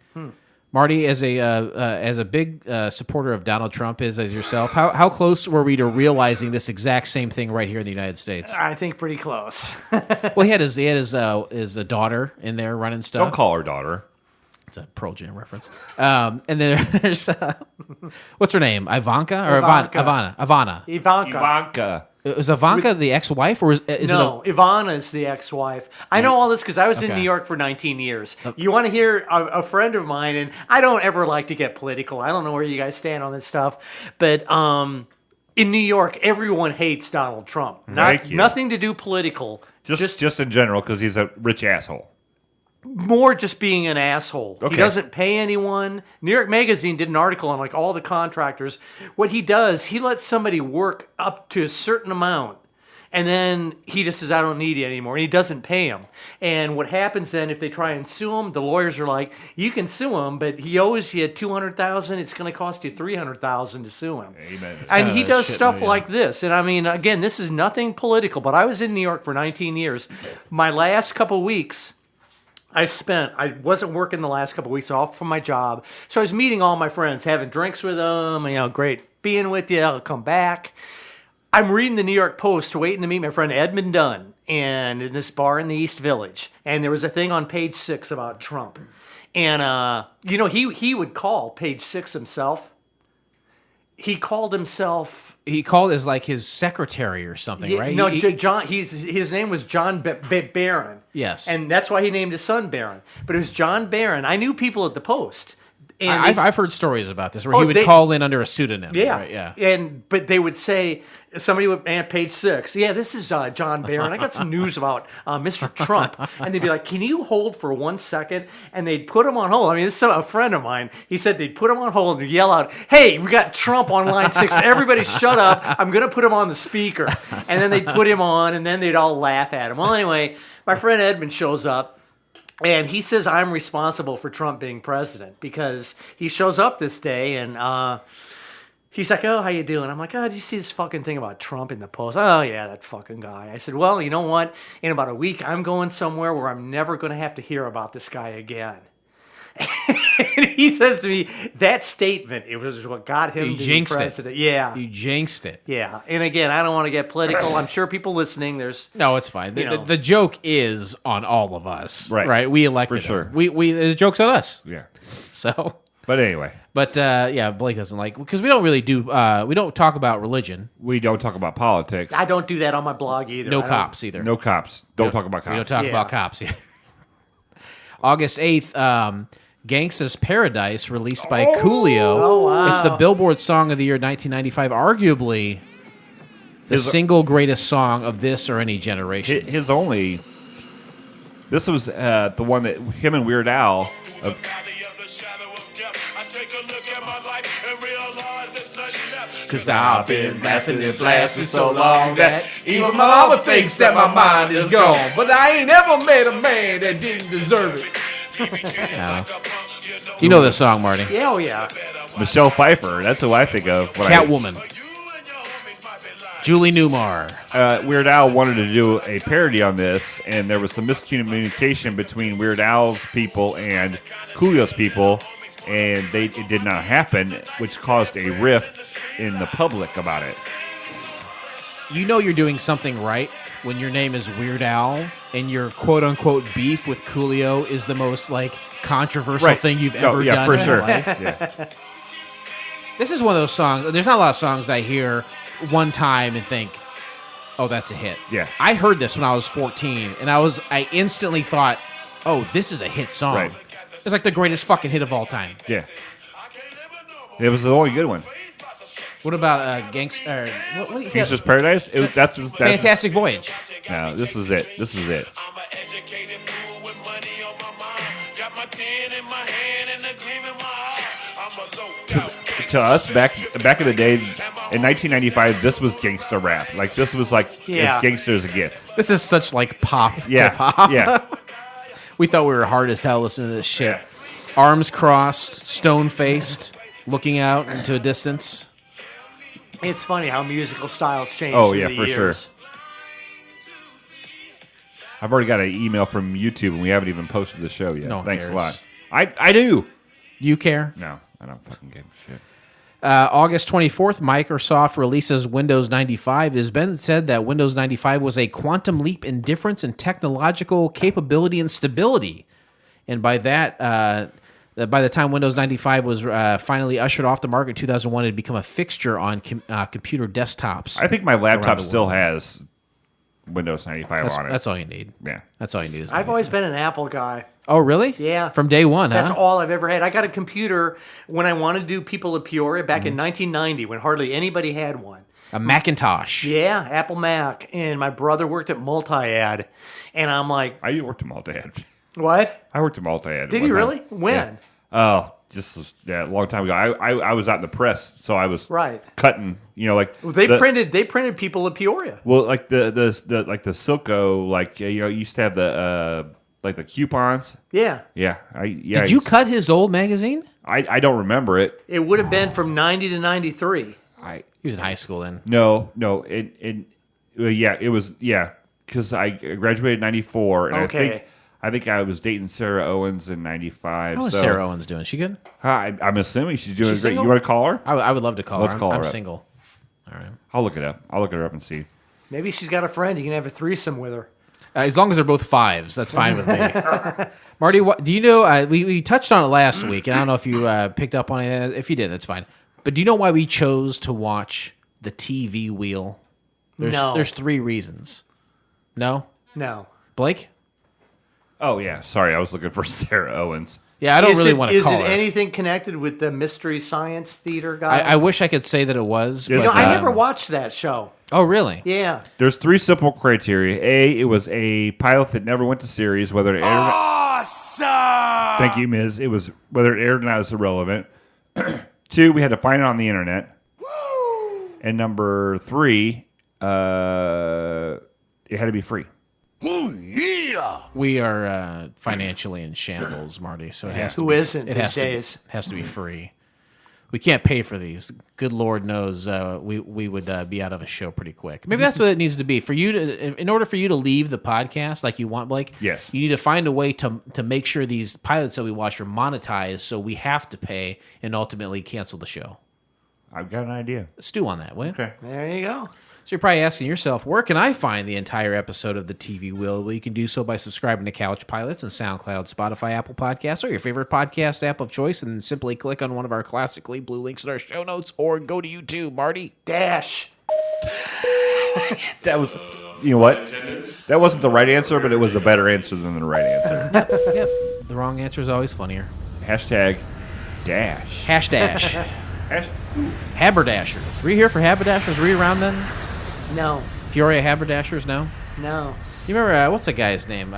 Marty, as a big supporter of Donald Trump, as yourself, how close were we to realizing this exact same thing right here in the United States? I think pretty close. Well, he had his daughter in there running stuff. Don't call her daughter. It's a Pearl Jam reference. And then there's what's her name? Ivanka or Ivana? Ivanka. Ivana. Ivanka. Ivanka. Is Ivanka the ex-wife, or is No, Ivana is the ex-wife. I know all this because I was in Okay. New York for 19 years. You want to hear a friend of mine, and I don't ever like to get political. I don't know where you guys stand on this stuff, but in New York, everyone hates Donald Trump. Thank you. Nothing to do political. Just in general, because he's a rich asshole. More just being an asshole. Okay. He doesn't pay anyone. New York Magazine did an article on like all the contractors. What he does, he lets somebody work up to a certain amount, and then he just says, I don't need you anymore. And he doesn't pay him. And what happens then, if they try and sue him, the lawyers are like, you can sue him, but he owes you $200,000. It's going to cost you $300,000 to sue him. Amen. And he does shit stuff movie, like this. And I mean, again, this is nothing political, but I was in New York for 19 years. My last couple weeks, I wasn't working the last couple of weeks off from my job. So I was meeting all my friends, having drinks with them, great being with you, I'll come back. I'm reading the New York Post, waiting to meet my friend Edmund Dunn, and in this bar in the East Village. And there was a thing on page 6 about Trump. And, he would call page 6 himself. He called himself... He called as like his secretary or something, right? No, He- John. His name was John Barron. Yes. and that's why he named his son Barron. But it was John Barron. I knew people at the Post, and I've heard stories about this where Oh, he would they- call in under a pseudonym. yeah, right? Yeah. But they would say somebody would page 6. Yeah, this is John Barron. I got some news about Mr. Trump, and they'd be like, "Can you hold for 1 second?" And they'd put him on hold. I mean, this is a friend of mine. He said they'd put him on hold and yell out, "Hey, we got Trump on line 6. Everybody, shut up! I'm gonna put him on the speaker." And then they'd put him on, and then they'd all laugh at him. Well, anyway, my friend Edmund shows up. And he says I'm responsible for Trump being president because he shows up this day and he's like, "Oh, how you doing?" I'm like, "Oh, did you see this fucking thing about Trump in the Post?" "Oh, yeah, that fucking guy." I said, "Well, you know what? In about a week, I'm going somewhere where I'm never going to have to hear about this guy again." And he says to me, that statement, it was what got him You to be jinxed it. president. Yeah. You jinxed it. Yeah. And again, I don't want to get political. I'm sure people listening, there's... No, it's fine. You know. The joke is on all of us. Right. Right. We elected For sure. him. We the joke's on us. Yeah. So, But anyway, but yeah, Blake doesn't like, because we don't really do, we don't talk about religion. we don't talk about politics. I don't do that on my blog either. No I don't- cops either. No cops. Don't talk about cops. We don't talk Yeah. about cops either. August 8th, Gangsta's Paradise, released by Coolio. Oh, wow. It's the Billboard Song of the Year 1995, arguably the single greatest song of this or any generation. His only. This was the one that him and Weird Al. Cause I've been blasting and blasting so long that even my mama thinks that my mind is gone. But I ain't ever met a man that didn't deserve it. You know this song, Marty. Yeah, oh yeah. Michelle Pfeiffer. That's who I think of. When Catwoman. Julie Newmar. Weird Al wanted to do a parody on this, and there was some miscommunication between Weird Al's people and Coolio's people, and it did not happen, which caused a rift in the public about it. You know you're doing something right when your name is Weird Al and your quote-unquote beef with Coolio is the most, like, controversial thing you've ever done. Yeah, for in your sure. life. Yeah. This is one of those songs. There's not a lot of songs I hear one time and think, oh, that's a hit. Yeah. I heard this when I was 14, and I instantly thought, oh, this is a hit song. Right. It's like the greatest fucking hit of all time. Yeah. It was the only good one. What about Gangsta? Gangsta's Paradise? That's Fantastic Voyage. No, this is it. This is it. To us, back in the day, in 1995, this was gangster rap. Like, this was like Yeah. as gangster as it gets. This is such like pop Yeah, hip-hop. yeah. We thought we were hard as hell listening to this shit. Arms crossed, stone-faced, looking out into a distance. It's funny how musical styles change Oh, through yeah, the for sure. years. I've already got an email from YouTube, and we haven't even posted the show yet. No one Thanks cares. a lot. I do. You care? No, I don't fucking give a shit. August 24th, Microsoft releases Windows 95. It has been said that Windows 95 was a quantum leap in difference in technological capability and stability. And by that, By the time Windows 95 was finally ushered off the market in 2001, it had become a fixture on computer desktops. I think my laptop the still world. has Windows 95 on it. That's all you need. Yeah. That's all you need. Is I've always been an Apple guy. Oh, really? Yeah. From day one, That's huh? all I've ever had. I got a computer when I wanted to do People of Peoria back Mm-hmm. in 1990 when hardly anybody had one. A Macintosh. Yeah, Apple Mac. And my brother worked at Multi-Ad. And I'm like, I worked at Multi-Ad. what? I worked at Multi-Ad. Did one you time. really? When? Yeah. Oh, just a long time ago. I was out in the press, so I was Right. cutting. They printed People of Peoria. Well, like the Silco, you used to have the the coupons. Yeah. Yeah, Did you cut his old magazine? I don't remember it. It would have been from 90 to 93. He was in high school then. No. It was because I graduated in '94, and Okay. I think I was dating Sarah Owens in '95. How is so Sarah Owens doing? She good? I'm assuming she's doing She's great. single? You want to call her? I would love to call Let's her. call her I'm up. single. All right. I'll look it up. I'll look her up and see. Maybe she's got a friend. You can have a threesome with her. As long as they're both fives, that's fine with me. Marty, do you know, we touched on it last week, and I don't know if you picked up on it. If you did, that's fine. But do you know why we chose to watch the TV wheel? No. There's 3 reasons. No? No. Blake? Oh yeah, sorry, I was looking for Sarah Owens. Yeah, I don't really want to Is call it her. anything connected with the Mystery Science Theater guy? I wish I could say that it was. It's But, I not. never watched that show. Oh, really? Yeah. There's 3 simple criteria. A, it was a pilot that never went to series, whether it aired. Awesome. Thank you, Ms. It was whether it aired or not is irrelevant. 2, we had to find it on the internet. Woo! And number 3, it had to be free. We are financially in shambles, Marty, so it has to Who be, isn't it these has days? To, has to be free. We can't pay for these. Good Lord knows we would be out of a show pretty quick. Maybe that's what it needs to be. For you to, in order for you to leave the podcast like you want, Blake, Yes. you need to find a way to make sure these pilots that we watch are monetized so we have to pay and ultimately cancel the show. I've got an idea. Stew on that, will you? Okay. There you go. So you're probably asking yourself, where can I find the entire episode of the TV Wheel? Well, you can do so by subscribing to Couch Pilots and SoundCloud, Spotify, Apple Podcasts, or your favorite podcast app of choice, and simply click on one of our classically blue links in our show notes, or go to YouTube, Marty. Dash. That was, you know what? That wasn't the right answer, but it was a better answer than the right answer. Yep. The wrong answer is always funnier. Hashtag dash. Hashdash. Hash- Haberdashers. Were you here for Haberdashers? Were you around then? No. Peoria Haberdashers? No? No. You remember, what's the guy's name?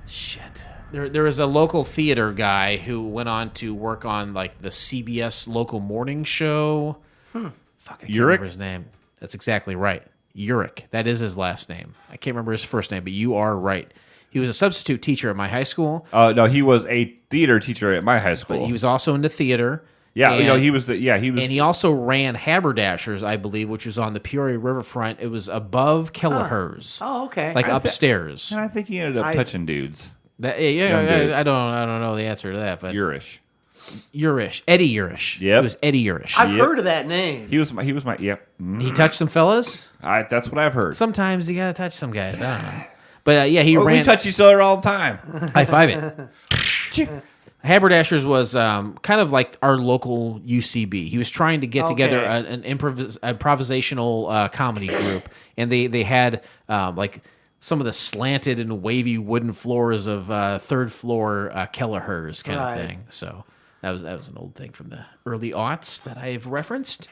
Shit. There was a local theater guy who went on to work on like the CBS local morning show. Fuck, I can't Urick? remember his name. That's exactly right. Urick. That is his last name. I can't remember his first name, but you are right. He was a substitute teacher at my high school, No, he was a theater teacher at my high school. but he was also into theater. yeah, and, he was. And he also ran Haberdashers, I believe, which was on the Peoria riverfront. It was above Kelleher's, Oh, okay. like upstairs. And I think he ended up touching dudes. That, Young yeah, dudes. I don't know the answer to that, but Urish. Urish, Eddie Urish. Yep. It was Eddie Urish. I've Yep. heard of that name. He was my. Yep. He touched some fellas. That's what I've heard. Sometimes you gotta touch some guys. I don't know, but yeah, he ran. We touch each other all the time. High five it. Haberdashers was kind of like our local UCB. He was trying to get together Okay. an improvisational comedy group, and they had like some of the slanted and wavy wooden floors of third floor Kelleher's kind Right. of thing. So that was an old thing from the early aughts that I've referenced.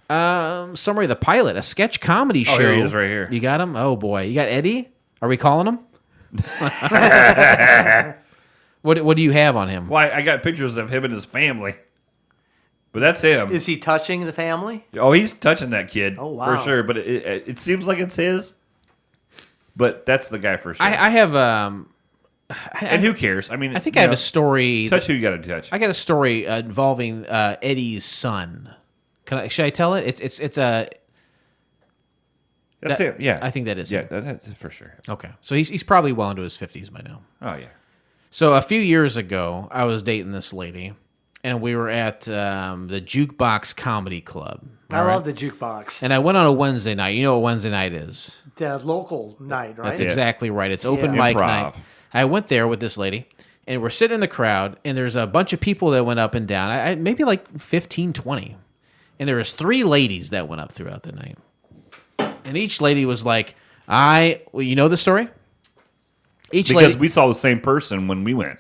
Summary of the Pilot, a sketch comedy show. here he is right here. You got him? Oh boy, you got Eddie? Are we calling him? What do you have on him? Well, I got pictures of him and his family, but that's him. Is he touching the family? Oh, he's touching that kid. Oh, wow. For sure. But it seems like it's his. But that's the guy for sure. I have and who cares? I mean, I think I have a story. touch who you got to touch. I got a story involving Eddie's son. Should I tell it? It's a. That's that- it. Yeah, I think that is Yeah, him. that's for sure. Okay, so he's probably well into his 50s by now. Oh yeah. So a few years ago, I was dating this lady, and we were at the Jukebox Comedy Club. I love the jukebox. And I went on a Wednesday night. You know what Wednesday night is? The local night, right? That's exactly right. It's open Yeah. mic Improv. night. I went there with this lady, and we're sitting in the crowd, and there's a bunch of people that went up and down, maybe like 15, 20. And there was 3 ladies that went up throughout the night. And each lady was like, well, you know the story? Because we saw the same person when we went.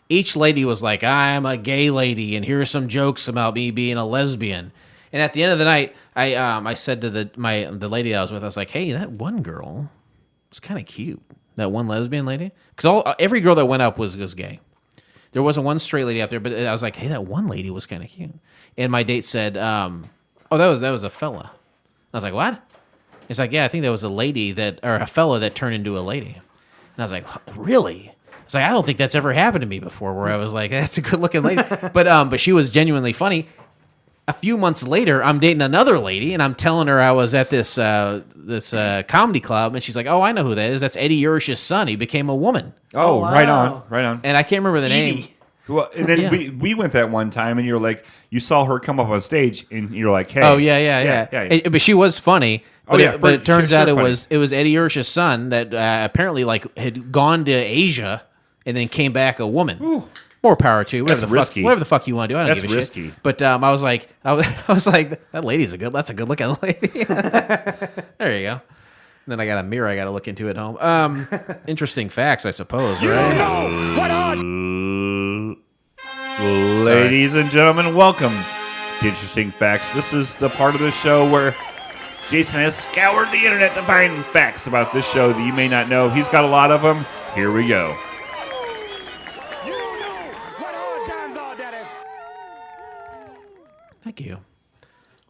Each lady was like, I'm a gay lady, and here's some jokes about me being a lesbian. And at the end of the night, I said to the lady I was with, I was like, hey, that one girl was kind of cute. That one lesbian lady. Because every girl that went up was gay. There wasn't one straight lady out there, but I was like, hey, that one lady was kind of cute. And my date said, that was a fella. I was like, what? It's like, yeah, I think that was a fella that turned into a lady. And I was like, really? It's like, I don't think that's ever happened to me before, where I was like, that's a good looking lady. But she was genuinely funny. A few months later, I'm dating another lady, and I'm telling her I was at this comedy club, and she's like, "Oh, I know who that is. That's Eddie Ursh's son. He became a woman." Oh, wow. right on. And I can't remember the name. Well, and then we went that one time, and you're like, you saw her come up on stage, and you're like, hey. Oh yeah. But she was funny. But it turns out it was Eddie Ursh's son that apparently had gone to Asia and then came back a woman. Ooh. More power to you. Whatever the fuck you want to do. I don't give a shit. But I was like, that lady's that's a good looking lady. There you go. And then I got a mirror I got to look into at home. Interesting facts, I suppose, right? Ladies and gentlemen, welcome to Interesting Facts. This is the part of the show where Jason has scoured the internet to find facts about this show that you may not know. He's got a lot of them. Here we go.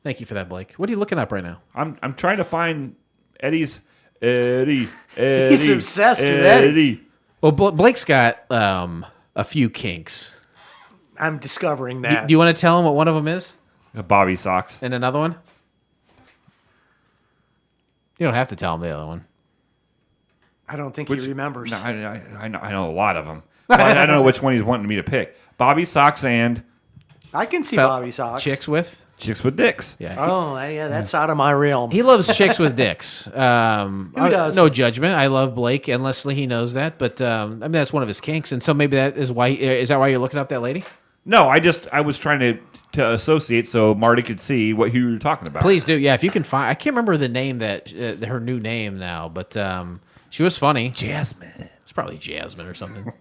Thank you for that, Blake. What are you looking up right now? I'm trying to find Eddie. He's obsessed with Eddie. Well, Blake's got a few kinks. I'm discovering that. Do you want to tell him what one of them is? Bobby socks. And another one? You don't have to tell him the other one. I don't think he remembers. No, I know a lot of them. Well, I don't know which one he's wanting me to pick. Bobby socks and I can see Bobby socks. Chicks with dicks. Yeah. That's out of my realm. He loves chicks with dicks. Who does? No judgment. I love Blake endlessly. He knows that, but I mean that's one of his kinks, and so maybe that is why. Is that why you're looking up that lady? No, I was trying to associate so Marty could see what you were talking about. Please do. Yeah, if you can find. I can't remember the name that her new name now, but she was funny. Jasmine. It's probably Jasmine or something.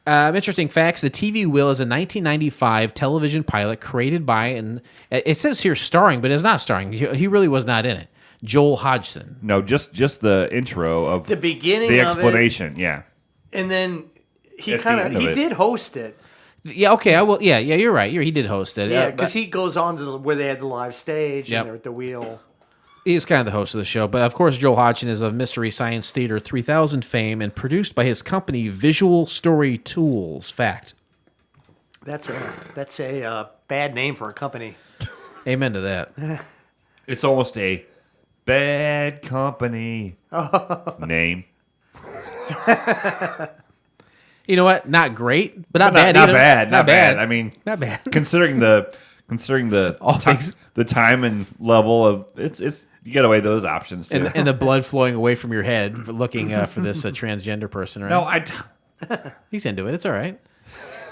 Interesting facts. The TV Wheel is a 1995 television pilot created by, and it says here starring, but it's not starring. He really was not in it. Joel Hodgson. No, just the intro of the beginning, the of explanation. It, yeah, and then he He did host it. Yeah. Okay. I will. Yeah. You're right. He did host it. Yeah, because he goes on to where they had the live stage Yep. and they're at the wheel. He's kind of the host of the show, but of course Joel Hodgson is of Mystery Science Theater 3000 fame and produced by his company Visual Story Tools. Fact. That's a bad name for a company. Amen to that. it's almost a bad company name. You know what? Not great, but not Not bad either. Not bad. I mean, not bad. considering the time and level of it's you get away those options too. And the blood flowing away from your head, looking for this transgender person. Right? No, he's into it. It's all right.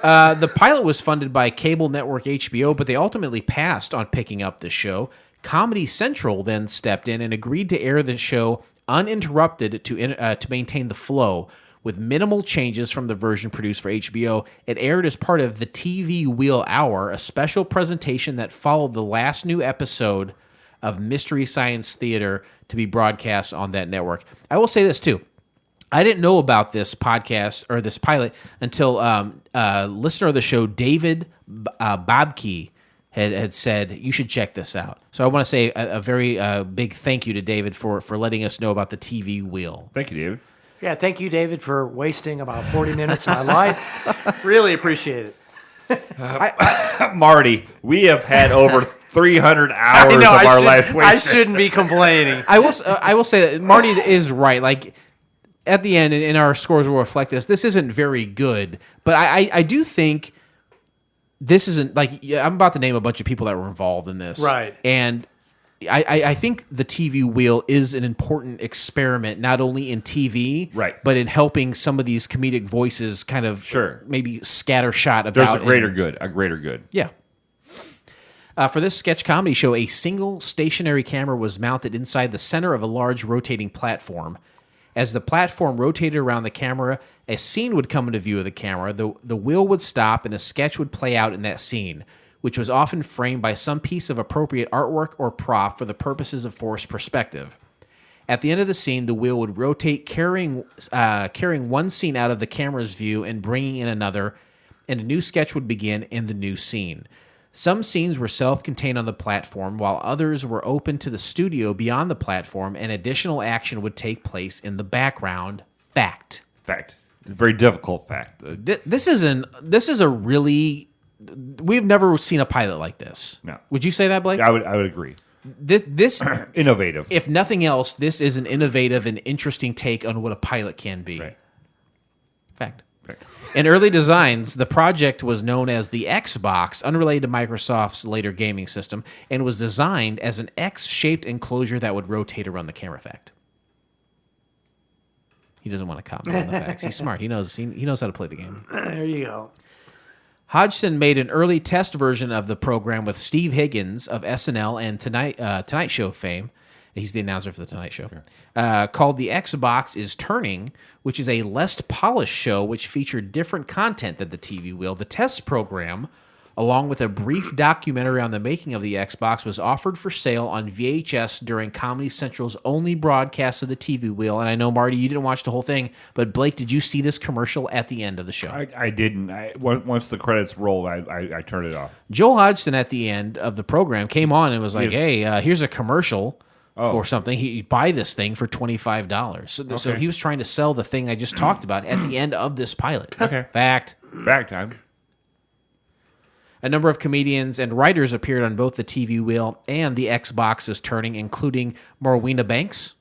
The pilot was funded by cable network HBO, but they ultimately passed on picking up the show. Comedy Central then stepped in and agreed to air the show uninterrupted to maintain the flow. With minimal changes from the version produced for HBO, it aired as part of the TV Wheel Hour, a special presentation that followed the last new episode of Mystery Science Theater to be broadcast on that network. I will say this, too. I didn't know about this podcast or this pilot until a listener of the show, David Bobke, had said, you should check this out. So I want to say a very big thank you to David for letting us know about the TV Wheel. Thank you, David. Yeah, thank you, David, for wasting about 40 minutes of my life. Really appreciate it. Marty, we have had over 300 hours of our life wasted. I shouldn't be complaining. I will say that Marty is right. Like at the end, and our scores will reflect this. This isn't very good, but I do think this isn't like I'm about to name a bunch of people that were involved in this, right? And I think the TV wheel is an important experiment, not only in TV, Right. but in helping some of these comedic voices kind of maybe scattershot about. There's a greater good. Yeah. For this sketch comedy show, a single stationary camera was mounted inside the center of a large rotating platform. As the platform rotated around the camera, a scene would come into view of the camera, the wheel would stop, and a sketch would play out in that scene, which was often framed by some piece of appropriate artwork or prop for the purposes of forced perspective. At the end of the scene, the wheel would rotate, carrying one scene out of the camera's view and bringing in another, and a new sketch would begin in the new scene. Some scenes were self-contained on the platform, while others were open to the studio beyond the platform, and additional action would take place in the background. Fact. Very difficult fact. This is a really... We've never seen a pilot like this. No. Would you say that, Blake? I would agree. This Innovative. If nothing else, this is an innovative and interesting take on what a pilot can be. Right. Fact. In early designs, the project was known as the Xbox, unrelated to Microsoft's later gaming system, and was designed as an X-shaped enclosure that would rotate around the camera. Fact. He doesn't want to comment on the facts. He's smart. He knows how to play the game. There you go. Hodgson made an early test version of the program with Steve Higgins of SNL and Tonight Show fame. He's the announcer for the Tonight Show. Sure. Called The Xbox is Turning, which is a less polished show which featured different content than the TV wheel. The test program, along with a brief documentary on the making of the Xbox, was offered for sale on VHS during Comedy Central's only broadcast of the TV wheel. And I know, Marty, you didn't watch the whole thing, but Blake, did you see this commercial at the end of the show? I didn't. Once the credits rolled, I turned it off. Joel Hodgson at the end of the program came on and was like, hey, here's a commercial for something. He buy this thing for $25. So he was trying to sell the thing I just talked about at the end of this pilot. Okay. Fact. Back time. A number of comedians and writers appeared on both the TV wheel and the Xbox is Turning, including Morwenna Banks,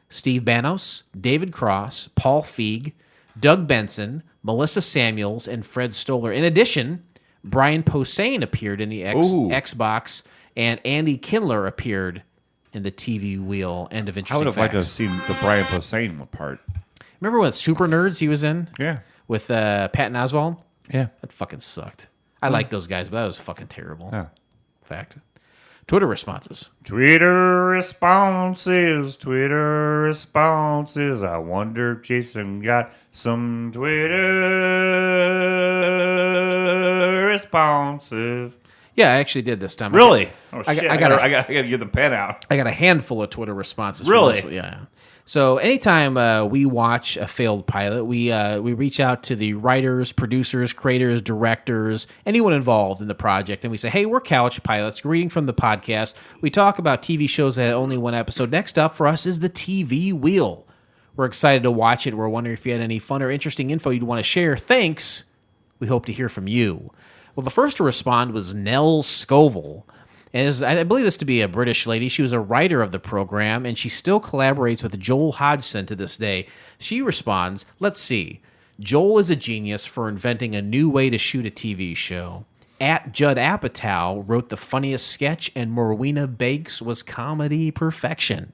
Steve Banos, David Cross, Paul Feig, Doug Benson, Melissa Samuels, and Fred Stoller. In addition, Brian Posehn appeared in the Xbox, and Andy Kindler appeared in the TV wheel. End of interesting I would have liked to have facts. seen the Brian Posehn part. Remember when Super Nerds he was in? Yeah. With Patton Oswalt? Yeah. That fucking sucked. I like those guys, but that was fucking terrible. Yeah. Fact. Twitter responses. Twitter responses. I wonder if Jason got some Twitter responses. Yeah, I actually did this time. Really? I I gotta get the pen out. I got a handful of Twitter responses. Really? For this one. Yeah. So anytime we watch a failed pilot, we reach out to the writers, producers, creators, directors, anyone involved in the project, and we say, hey, we're couch pilots, greeting from the podcast. We talk about TV shows that had only one episode. Next up for us is the TV wheel. We're excited to watch it. We're wondering if you had any fun or interesting info you'd want to share. Thanks. We hope to hear from you. Well, the first to respond was Nell Scoville. And I believe this to be a British lady. She was a writer of the program, and she still collaborates with Joel Hodgson to this day. She responds, let's see. Joel is a genius for inventing a new way to shoot a TV show. At Judd Apatow wrote the funniest sketch, and Morwenna Banks was comedy perfection.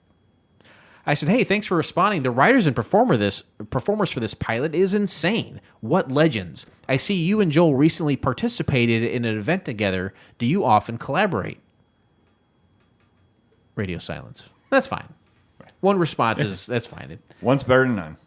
I said, hey, thanks for responding. The writers and performers for this pilot is insane. What legends. I see you and Joel recently participated in an event together. Do you often collaborate? Radio silence. That's fine. One response is, that's fine. One's better than none.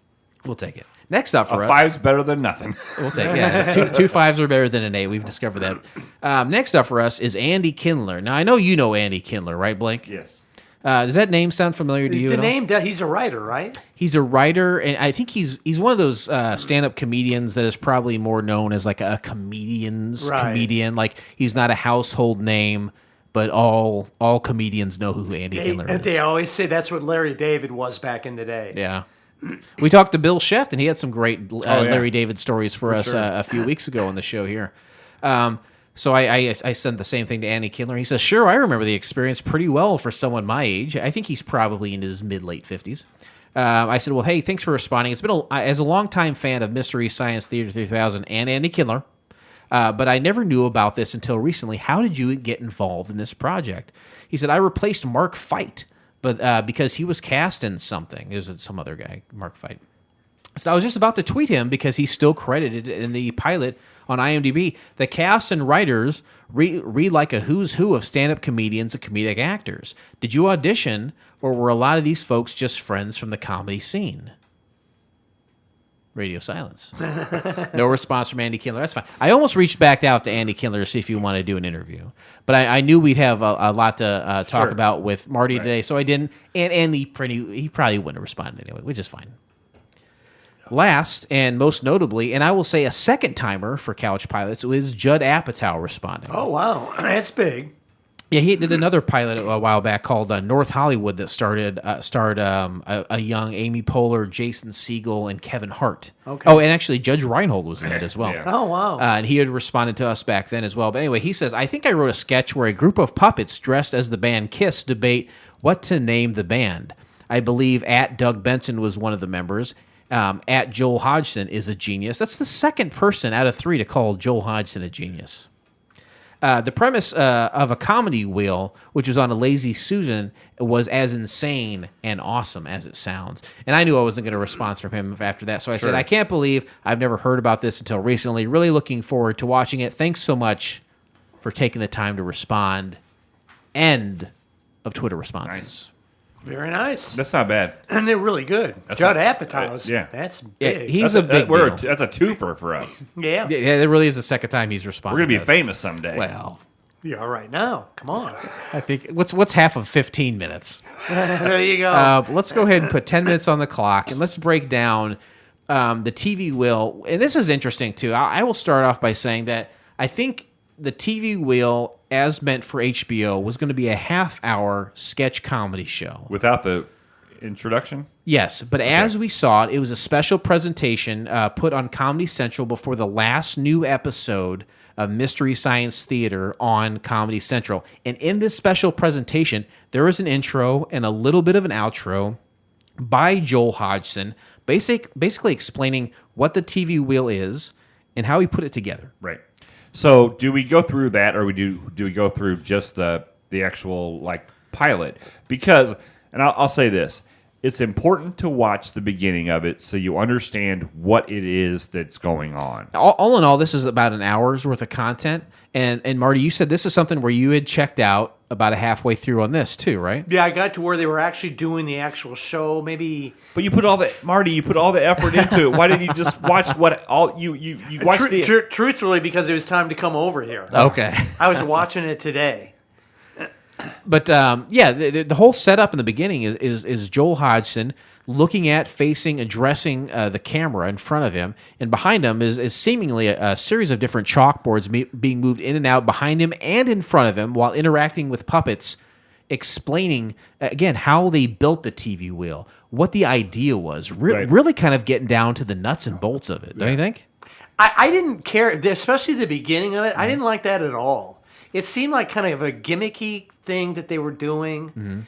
We'll take it. Next up for us. Five's better than nothing. We'll take it. Yeah, two fives are better than an eight. We've discovered that. Next up for us is Andy Kindler. Now, I know you know Andy Kindler, right, Blake? Yes. Does that name sound familiar to you? The name, he's a writer, right? He's a writer, and I think he's one of those stand-up comedians that is probably more known as like a comedian's comedian. Like, he's not a household name, but all comedians know who Andy Kindler is. They always say that's what Larry David was back in the day. Yeah. We talked to Bill Sheft, and he had some great Larry David stories for us a few weeks ago on the show here. So I sent the same thing to Andy Kindler. He says, sure, I remember the experience pretty well for someone my age. I think he's probably in his mid-late 50s. I said, well, hey, thanks for responding. It's been as a longtime fan of Mystery Science Theater 3000 and Andy Kindler, but I never knew about this until recently. How did you get involved in this project? He said, I replaced Mark Fite, but because he was cast in something. It was some other guy, Mark Fite. So I was just about to tweet him because he's still credited in the pilot on IMDb. The cast and writers read like a who's who of stand-up comedians and comedic actors. Did you audition, or were a lot of these folks just friends from the comedy scene? Radio silence. No response from Andy Kindler. That's fine. I almost reached back out to Andy Kindler to see if he wanted to do an interview. But I knew we'd have a lot to talk about with Marty today, so I didn't. And he probably wouldn't have responded anyway, which is fine. Last, and most notably, and I will say a second timer for Couch Pilots, is Judd Apatow responding. Oh, wow. That's big. Yeah, he did another pilot a while back called North Hollywood that starred a young Amy Poehler, Jason Segel, and Kevin Hart. Okay. Oh, and actually Judge Reinhold was in it as well. Yeah. Oh, wow. And he had responded to us back then as well. But anyway, he says, I think I wrote a sketch where a group of puppets dressed as the band Kiss debate what to name the band. I believe @Doug Benson was one of the members. @Joel Hodgson is a genius. That's the second person out of 3 to call Joel Hodgson a genius. The premise of a comedy wheel, which was on a Lazy Susan, was as insane and awesome as it sounds. And I knew I wasn't going to respond from him after that. So I said, I can't believe I've never heard about this until recently. Really looking forward to watching it. Thanks so much for taking the time to respond. End of Twitter responses. Nice. Very nice. That's not bad. And they're really good. Judd Apatow's. yeah. That's Yeah, big. he's a big deal. That's a twofer for us. Yeah. Yeah, it really is the second time he's responded. We're gonna be to us. famous someday. Well, You're all right now. Come on. I think what's half of 15 minutes? There you go. Let's go ahead and put 10 minutes on the clock, and let's break down the TV wheel. And this is interesting, too. I will start off by saying that I think the TV wheel, as meant for HBO, was going to be a half-hour sketch comedy show. Without the introduction? Yes, but as we saw it was a special presentation put on Comedy Central before the last new episode of Mystery Science Theater on Comedy Central. And in this special presentation, there is an intro and a little bit of an outro by Joel Hodgson, basically explaining what the TV wheel is and how he put it together. Right. So do we go through that, or do we go through just the actual like pilot? Because, and I'll say this, it's important to watch the beginning of it so you understand what it is that's going on. All in all, this is about an hour's worth of content. And Marty, you said this is something where you had checked out about a halfway through on this too, right? Yeah, I got to where they were actually doing the actual show. Maybe. But you put all the effort into it. Why didn't you just watch what all you watched Truthfully, because it was time to come over here. Okay. I was watching it today. But yeah, the whole setup in the beginning is Joel Hodgson looking at, facing, addressing the camera in front of him, and behind him is seemingly a series of different chalkboards being moved in and out behind him and in front of him while interacting with puppets, explaining again how they built the TV wheel, what the idea was, really kind of getting down to the nuts and bolts of it. Don't you think? I didn't care, especially the beginning of it. I didn't like that at all. It seemed like kind of a gimmicky thing that they were doing. Mm-hmm.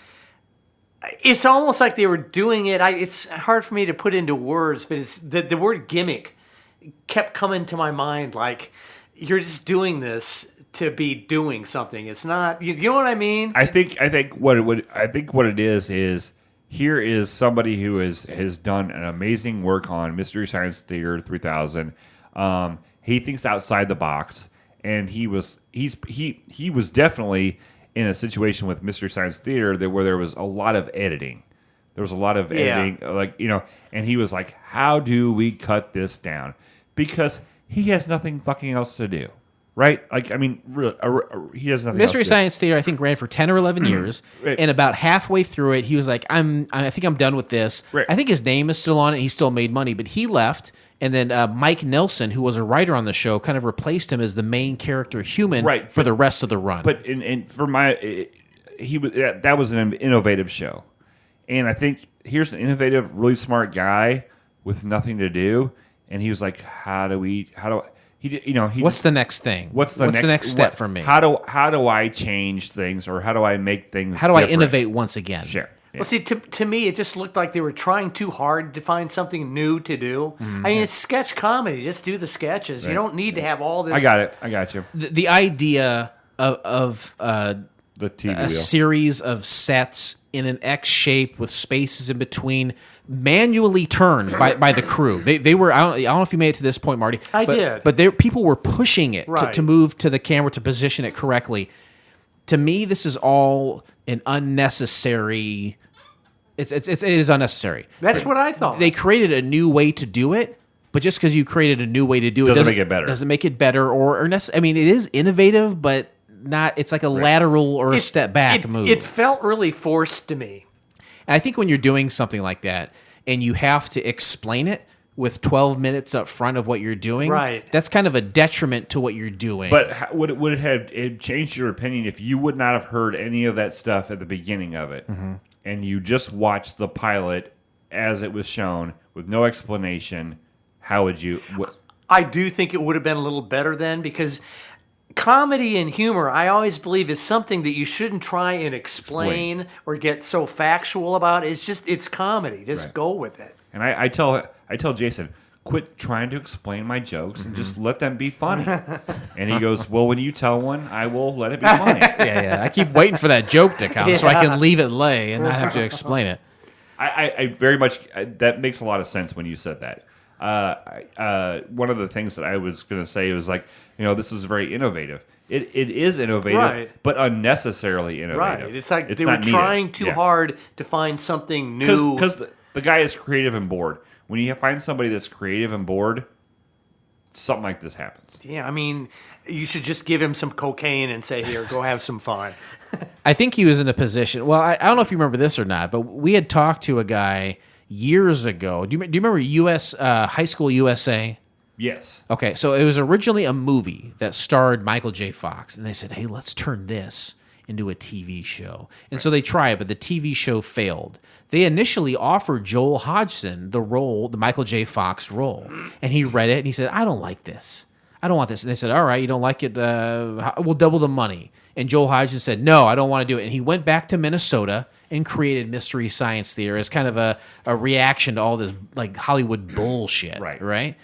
It's almost like they were doing it. It's hard for me to put into words, but it's the word gimmick kept coming to my mind. Like, you're just doing this to be doing something. It's not. You know what I mean? I think what it is here is somebody who has done an amazing work on Mystery Science Theater 3000. He thinks outside the box. And he was definitely in a situation with Mystery Science Theater where there was a lot of editing. There was a lot of editing, and he was like, "How do we cut this down?" Because he has nothing fucking else to do, right? Like, I mean, really, he has nothing. Mystery else to Science Theater, I think, ran for 10 or 11 years, Right. and about halfway through it, he was like, I think I'm done with this. Right. I think his name is still on it. He still made money, but he left. And then Mike Nelson, who was a writer on the show, kind of replaced him as the main character human for the rest of the run. But for that was an innovative show, and I think here's an innovative, really smart guy with nothing to do, and he was like, what's the next thing? What's the next step for me? How do I change things, or how do I make things? How do different? I innovate once again? Sure. Well, see, to me, it just looked like they were trying too hard to find something new to do. I mean, it's sketch comedy. Just do the sketches. Right. You don't need to have all this. I got it. I got you. The idea of The TV a wheel. series of sets in an X shape with spaces in between, manually turned by the crew. They were. I don't know if you made it to this point, Marty. I did. But people were pushing it Right. to move to the camera to position it correctly. To me, this is all an unnecessary. It is unnecessary. That's what I thought. They created a new way to do it, but just because you created a new way to do it Doesn't make it better. Doesn't make it better I mean, it is innovative, but not. It's like a lateral or a step back move. It felt really forced to me. And I think when you're doing something like that and you have to explain it with 12 minutes up front of what you're doing, Right. that's kind of a detriment to what you're doing. But would it have changed your opinion if you would not have heard any of that stuff at the beginning of it, and you just watched the pilot as it was shown with no explanation? How would you? I do think it would have been a little better then, because comedy and humor, I always believe, is something that you shouldn't try and explain or get so factual about. It's comedy. Just go with it. And I tell Jason, quit trying to explain my jokes and just let them be funny. And he goes, well, when you tell one, I will let it be funny. yeah. I keep waiting for that joke to come so I can leave it lay and not have to explain it. I very much, that makes a lot of sense when you said that. One of the things that I was going to say was like, this is very innovative. It is innovative, Right. but unnecessarily innovative. Right. It's like It's they were not needed. trying too Yeah. hard to find something new. Because the guy is creative and bored. When you find somebody that's creative and bored, something like this happens. Yeah, I mean, you should just give him some cocaine and say, here, go have some fun. I think he was in a position. Well, I don't know if you remember this or not, but we had talked to a guy years ago. Do you remember High School USA? Yes. Okay, so it was originally a movie that starred Michael J. Fox, and they said, hey, let's turn this into a TV show. And so they tried, but the TV show failed. They initially offered Joel Hodgson the Michael J. Fox role, and he read it, and he said, I don't like this. I don't want this. And they said, all right, you don't like it, we'll double the money. And Joel Hodgson said, no, I don't want to do it. And he went back to Minnesota and created Mystery Science Theater as kind of a reaction to all this like Hollywood bullshit. Right?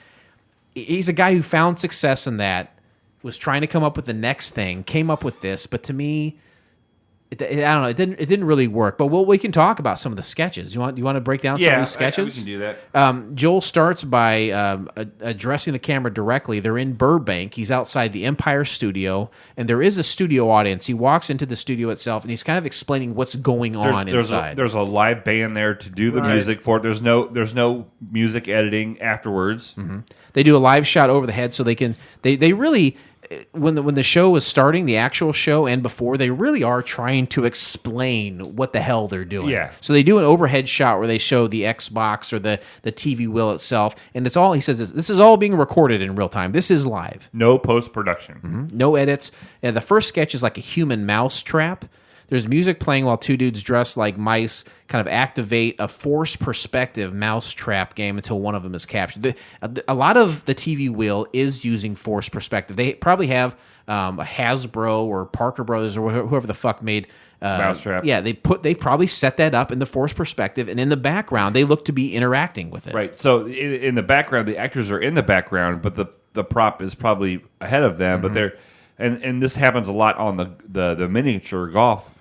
He's a guy who found success in that, was trying to come up with the next thing, came up with this, but to me, I don't know, it didn't really work. But we can talk about some of the sketches. You want to break down some of these sketches? We can do that. Joel starts by addressing the camera directly. They're in Burbank. He's outside the Empire Studio, and there is a studio audience. He walks into the studio itself, and he's kind of explaining what's going on inside. There's a live band there to do the music for it. There's no music editing afterwards. Mm-hmm. They do a live shot over the head, so they really. When the show was starting, the actual show and before, they really are trying to explain what the hell they're doing. Yeah. So they do an overhead shot where they show the Xbox or the TV wheel itself, and it's all, he says, this is all being recorded in real time. This is live. No post-production. No edits. And the first sketch is like a human mouse trap. There's music playing while two dudes dressed like mice kind of activate a forced perspective mouse trap game until one of them is captured. A lot of the TV wheel is using forced perspective. They probably have a Hasbro or Parker Brothers or whoever the fuck made Mousetrap. Yeah, they probably set that up in the forced perspective, and in the background they look to be interacting with it. Right. So in the background, the actors are in the background, but the prop is probably ahead of them. But they're and this happens a lot on the miniature golf.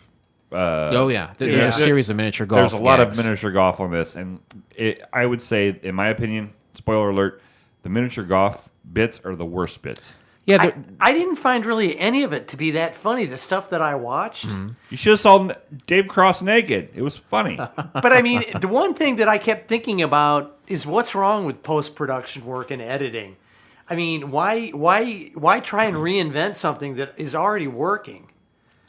There's a series of miniature golf. There's a lot of gags. miniature golf on this, and I would say, in my opinion, spoiler alert, the miniature golf bits are the worst bits. Yeah, I didn't find really any of it to be that funny, the stuff that I watched. You should have saw Dave Cross naked. It was funny. But I mean, the one thing that I kept thinking about is what's wrong with post-production work and editing. I mean, why try and reinvent something that is already working?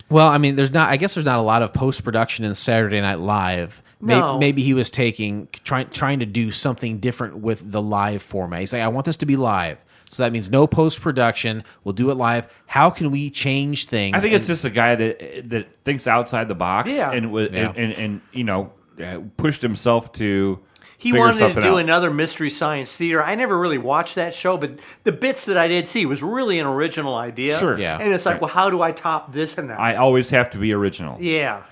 Well, I mean, I guess there's not a lot of post-production in Saturday Night Live. No. Maybe he was trying to do something different with the live format. He's like, I want this to be live. So that means no post-production. We'll do it live. How can we change things? I think it's just a guy that thinks outside the box and pushed himself to He figure wanted to something do out. another Mystery Science Theater. I never really watched that show, but the bits that I did see was really an original idea. Sure. Yeah. And it's like, well, how do I top this and that? I always have to be original. Yeah.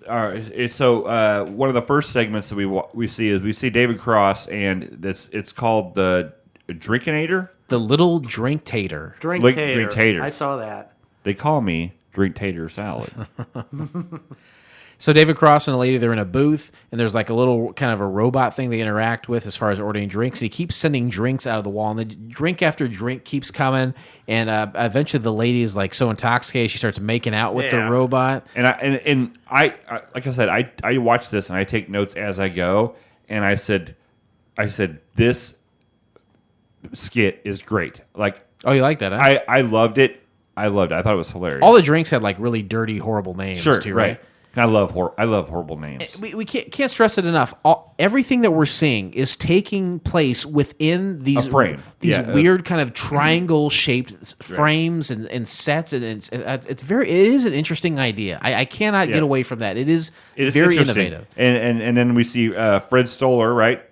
one of the first segments that we see David Cross, and it's called the Drinkinator. The little drink tater. Drink Drink tater. I saw that. They call me Drink Tater Salad. So David Cross and a lady, they're in a booth, and there's like a little kind of a robot thing they interact with as far as ordering drinks. He keeps sending drinks out of the wall, and the drink after drink keeps coming. And eventually, the lady is like so intoxicated, she starts making out with the robot. And I like I said, I watch this and I take notes as I go. And I said this skit is great. Like, Oh, you like that? Huh? I loved it. I thought it was hilarious. All the drinks had like really dirty, horrible names. Sure, too, right? I love horrible names. We can't stress it enough. Everything that we're seeing is taking place within these frame. These Yeah, weird kind of triangle shaped frames and sets, and it is an interesting idea. I cannot get away from that. It is very innovative. And then we see Fred Stoller, right?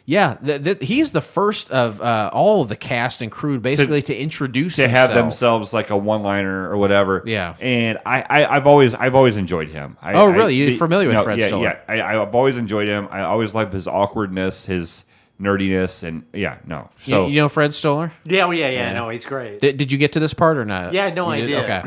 Yeah, he's the first of all of the cast and crew basically to introduce to himself. have themselves like a one-liner or whatever. Yeah, and I've always enjoyed him. Really? You're familiar with Fred Stoller? Yeah, I've always enjoyed him. I always loved his awkwardness, his nerdiness, and So you know Fred Stoller? Yeah. No, he's great. Did you get to this part or not? Yeah, no, I did. Okay.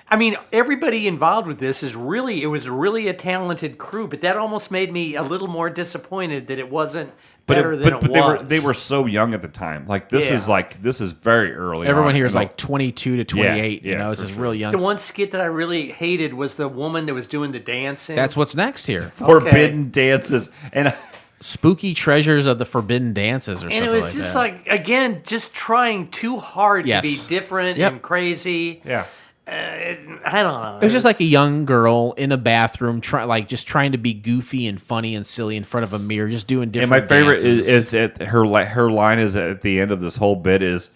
I mean, everybody involved with this it was really a talented crew, but that almost made me a little more disappointed that it wasn't better than it was. they were so young at the time. Like this is very early. Everyone on, here is like 22 to 28. Yeah, it's just real young. The one skit that I really hated was the woman that was doing the dancing. That's what's next here. Forbidden dances and. Spooky Treasures of the Forbidden Dances or and something it was like just that. like, again, just trying too hard to be different Yep. and crazy. Yeah. I don't know. It was just like a young girl in a bathroom, just trying to be goofy and funny and silly in front of a mirror, just doing different. And my favorite dances. is at her line is at the end of this whole bit is,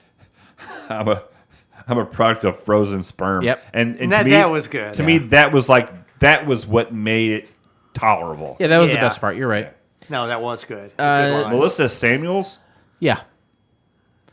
I'm a product of frozen sperm. Yep. And to that, me that was good. To me, that was what made it tolerable. Yeah, that was the best part. You're right. No, that was good. Good line. Melissa Samuels. Yeah.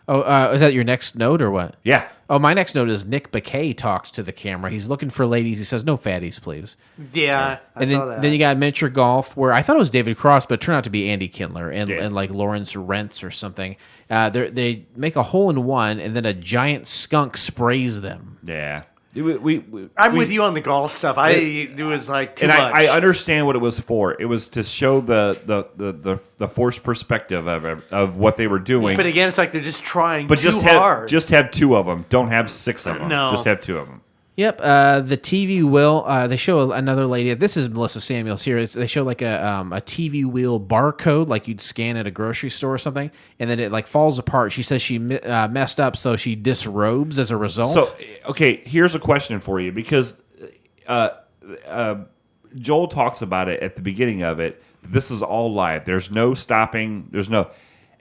Oh, is that your next note or what? Yeah. Oh, my next note is Nick Bakay talks to the camera. He's looking for ladies. He says, "No fatties, please." Yeah, I and saw that. then you got miniature golf, where I thought it was David Cross, but it turned out to be Andy Kindler and, Yeah. and like Lawrence Rentz or something. They make a hole in one, and then a giant skunk sprays them. Yeah. I'm with you on the golf stuff. It was like too and much. I understand what it was for. It was to show the forced perspective of what they were doing. But again, it's like they're just trying But too hard. just have two of them. Don't have six of them. No. Just have two of them. Yep. The TV wheel. They show another lady. This is Melissa Samuels here. They show like a TV wheel barcode, like you'd scan at a grocery store or something, and then it like falls apart. She says she messed up, so she disrobes as a result. So, okay, here's a question for you because Joel talks about it at the beginning of it. This is all live. There's no stopping.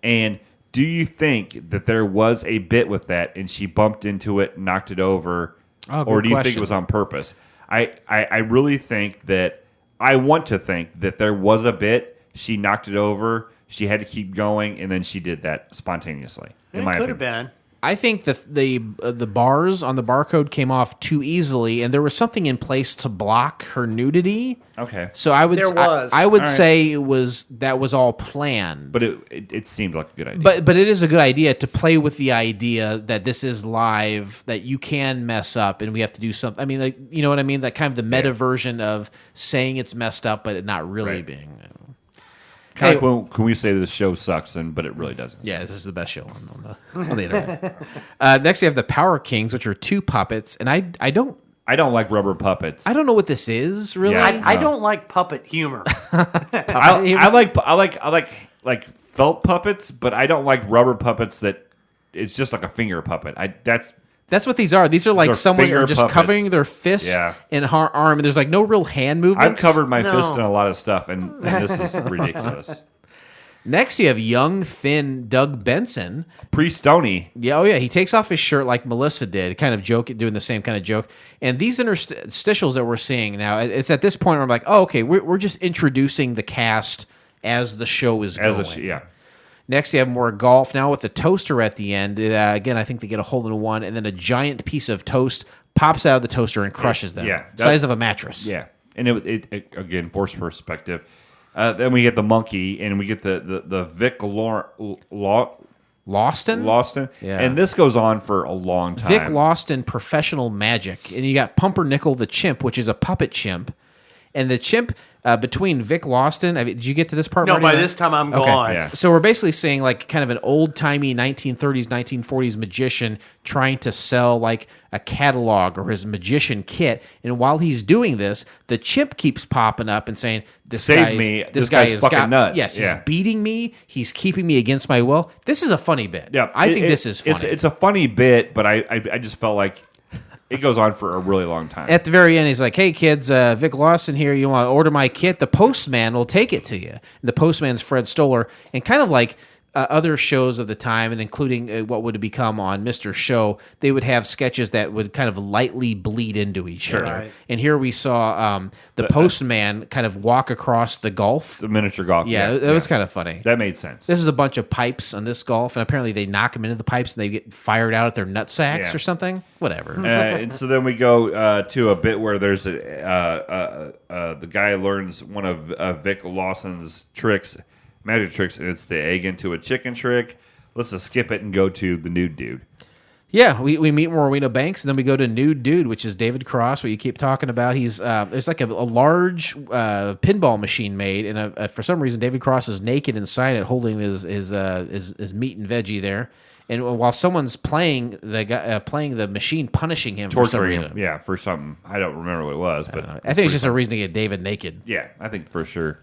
And do you think that there was a bit with that, and she bumped into it, knocked it over? Oh, good or do you think question. it was on purpose? I really think that I want to think that there was a bit. She knocked it over. She had to keep going, and then she did that spontaneously. It In my could have opinion, been. I think that the bars on the barcode came off too easily, and there was something in place to block her nudity. okay, So I would There was. I would All right. say that was all planned. but it seemed like a good idea. But it is a good idea to play with the idea that this is live, that you can mess up, and we have to do something. I mean, like, you know what I mean? That kind of the meta version of saying it's messed up, but it not really Right. being. Kind of like when we say the show sucks, but it really doesn't. Yeah, this is the best show on the internet. Next, you have the Power Kings, which are two puppets, and I don't like rubber puppets. I don't know what this is really. Yeah, I don't like puppet humor. I like felt puppets, but I don't like rubber puppets that it's just like a finger puppet. That's what these are. These are like are someone finger are just puppets. covering their fist Yeah. and arm. And there's like no real hand I've movements. covered my No. fist in a lot of stuff, and this is ridiculous. Next, you have young, thin Doug Benson. Pre-Stony. Yeah, he takes off his shirt like Melissa did, kind of doing the same kind of joke. And these interstitials that we're seeing now, it's at this point where I'm like, oh, okay, we're just introducing the cast as the show is going. Yeah. Next, you have more golf now with the toaster at the end. Again, I think they get a hole in one, and then a giant piece of toast pops out of the toaster and crushes them. Yeah, size of a mattress. Yeah. and it again forced perspective. Then we get the monkey, and we get the Vic Lawston. Yeah. And this goes on for a long time. Vic Lawston, professional magic. And you got Pumpernickel the chimp, which is a puppet chimp. And the chimp, between Vic Lawston, did you get to this part? No, Marty? by this time I'm gone. Yeah. So we're basically saying like kind of an old-timey 1930s, 1940s magician trying to sell like a catalog or his magician kit. And while he's doing this, the chimp keeps popping up and saying, Save me. This guy's is fucking nuts. Yes, Yeah. he's beating me. He's keeping me against my will. This is a funny bit. Yeah, I think this is funny. It's a funny bit, but I just felt like it goes on for a really long time. At the very end, he's like, "Hey kids, Vic Lawson here. You want to order my kit? The postman will take it to you." And the postman's Fred Stoller, and kind of like other shows of the time, and including what would become on Mr. Show, they would have sketches that would kind of lightly bleed into each other. Right. And here we saw the postman kind of walk across the Gulf. The miniature golf. Yeah, that was kind of funny. That made sense. This is a bunch of pipes on this Gulf, and apparently they knock them into the pipes and they get fired out at their nut sacks Yeah. or something. Whatever. And so then we go to a bit where there's the guy learns one of Vic Lawson's magic tricks, and it's the egg into a chicken trick. Let's just skip it and go to the nude dude. Yeah, we meet Rowena Banks, and then we go to Nude Dude, which is David Cross, what you keep talking about. He's there's like a large pinball machine made, and for some reason David Cross is naked inside it, holding his meat and veggie there. And while someone's playing the machine, punishing him for some Torturing reason. him. Yeah, for something. I don't remember what it was, but I think it's just a reason to get David naked. yeah, I think for sure.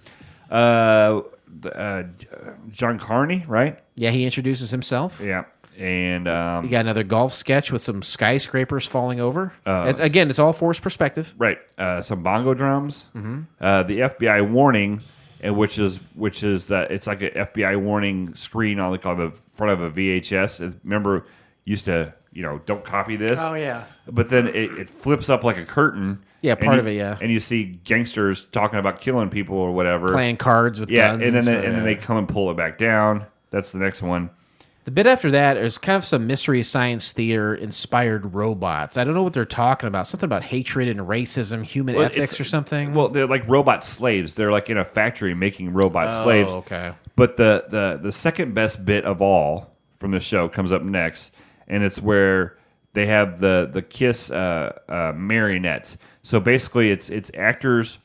John Carney, right? Yeah, he introduces himself. Yeah. And You got another golf sketch with some skyscrapers falling over. It's all forced perspective. right, some bongo drums. Mm-hmm. The FBI warning, which is that it's like an FBI warning screen on the front of a VHS. Remember, used to don't copy this. Oh, yeah. But then it flips up like a curtain. Yeah, and part of it, yeah. And you see gangsters talking about killing people or whatever. Playing cards with yeah, guns. and then stuff, then they come and pull it back down. That's the next one. The bit after that is kind of some Mystery Science Theater inspired robots. I don't know what they're talking about. Something about hatred and racism, human ethics or something. Well, they're like robot slaves. They're like in a factory making robot slaves. Okay. But the second best bit of all from the show comes up next, and it's where they have the Kiss marionettes. So basically, it's actors'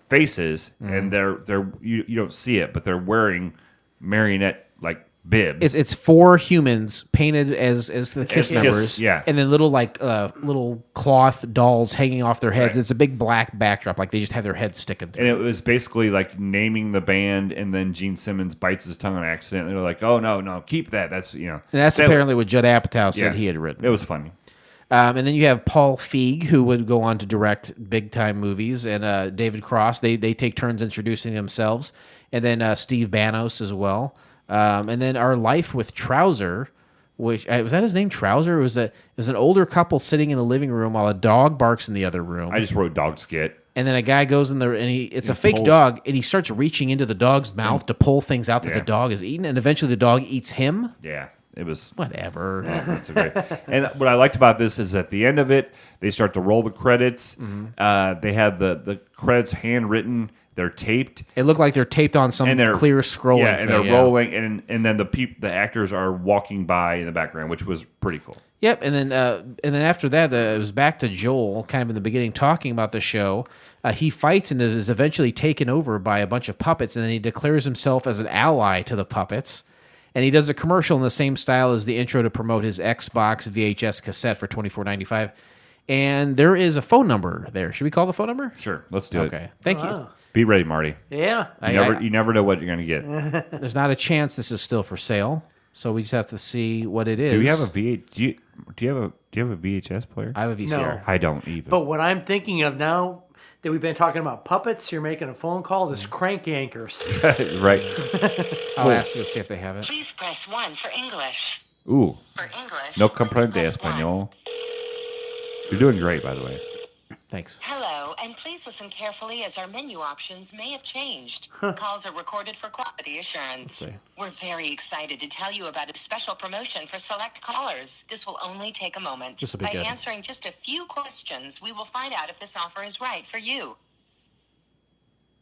faces, and they're you don't see it, but they're wearing marionette like bibs. It's four humans painted as the Kiss members, yeah. and then little little cloth dolls hanging off their heads. Right. It's a big black backdrop, like they just have their heads sticking through. And it was basically like naming the band, and then Gene Simmons bites his tongue on accident. And they're like, "Oh no, keep that." That's And that's apparently what Judd Apatow said he had written. It was funny. And then you have Paul Feig, who would go on to direct big time movies, and David Cross. They take turns introducing themselves, and then Steve Banos as well. And then Our Life with Trouser, which was that his name, Trouser? It was an older couple sitting in a living room while a dog barks in the other room. I just wrote dog skit. And then a guy goes in there, and it's a fake pulls- dog, and he starts reaching into the dog's mouth to pull things out that the dog is eating, and eventually the dog eats him. Yeah, it was Whatever. That's a great. And what I liked about this is at the end of it, they start to roll the credits. They have the credits handwritten. They're taped. It looked like they're taped on some And they're clear scrolling Yeah, and thing, they're rolling, and then the actors are walking by in the background, which was pretty cool. Yep, and then after that, it was back to Joel, kind of in the beginning, talking about the show. He fights and is eventually taken over by a bunch of puppets, and then he declares himself as an ally to the puppets. And he does a commercial in the same style as the intro to promote his Xbox VHS cassette for $24.95. And there is a phone number there. Should we call the phone number? Sure, let's do it. Okay, thank you. Be ready, Marty. Yeah. You never know what you're going to get. There's not a chance this is still for sale, so we just have to see what it is. Do you have a V8? Do you have a VHS player? I have a VCR. No. I don't even. But what I'm thinking of now that we've been talking about puppets, you're making a phone call, this crank yankers. Right. I'll ask you to see if they have it. Please press 1 for English. Ooh. For English. No comprende press 1. español. You're doing great, by the way. Thanks. Hello, and please listen carefully as our menu options may have changed. Calls are recorded for quality assurance. Let's see. We're very excited to tell you about a special promotion for select callers. This will only take a moment. This will be By good. answering just a few questions, we will find out if this offer is right for you.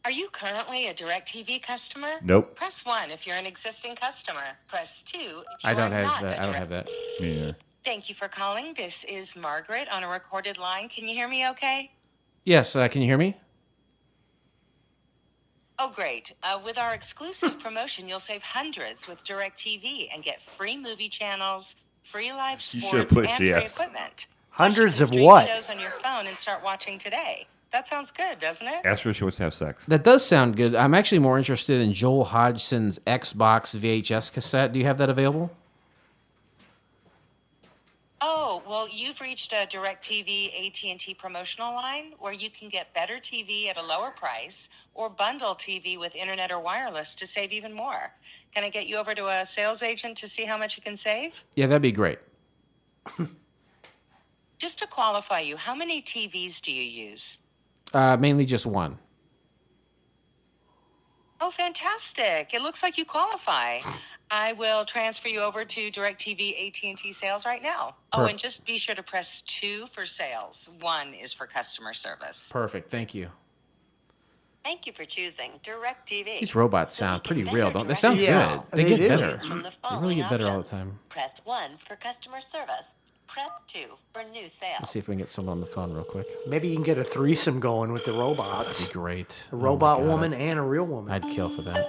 Are you currently a DirecTV customer? Nope. Press 1 if you're an existing customer. Press 2 if you I don't are have not that. I don't have that. Me neither. Thank you for calling. This is Margaret on a recorded line. Can you hear me okay? Yes, can you hear me? Oh, great. With our exclusive promotion, you'll save hundreds with DirecTV and get free movie channels, free live You sports, should have pushed and yes. free equipment. Hundreds You of can stream what? shows on your phone and start watching today. That sounds good, doesn't it? Ask her if she wants to have sex. That does sound good. I'm actually more interested in Joel Hodgson's Xbox VHS cassette. Do you have that available? Oh, well, you've reached a DirecTV AT&T promotional line where you can get better TV at a lower price or bundle TV with internet or wireless to save even more. Can I get you over to a sales agent to see how much you can save? Yeah, that'd be great. Just to qualify you, how many TVs do you use? Mainly just one. Oh, fantastic. It looks like you qualify. I will transfer you over to DirecTV AT&T sales right now. Oh, and just be sure to press 2 for sales. 1 is for customer service. Perfect. Thank you. Thank you for choosing DirecTV. These robots sound pretty real, don't they? Sounds Yeah, good. They they get do. better. From the They really get better all the following time. Press 1 for customer service. Press 2 for new sales. Let's see if we can get someone on the phone real quick. Maybe you can get a threesome going with the That'd robots. be great. A robot Oh my God. woman and a real woman. I'd kill for that.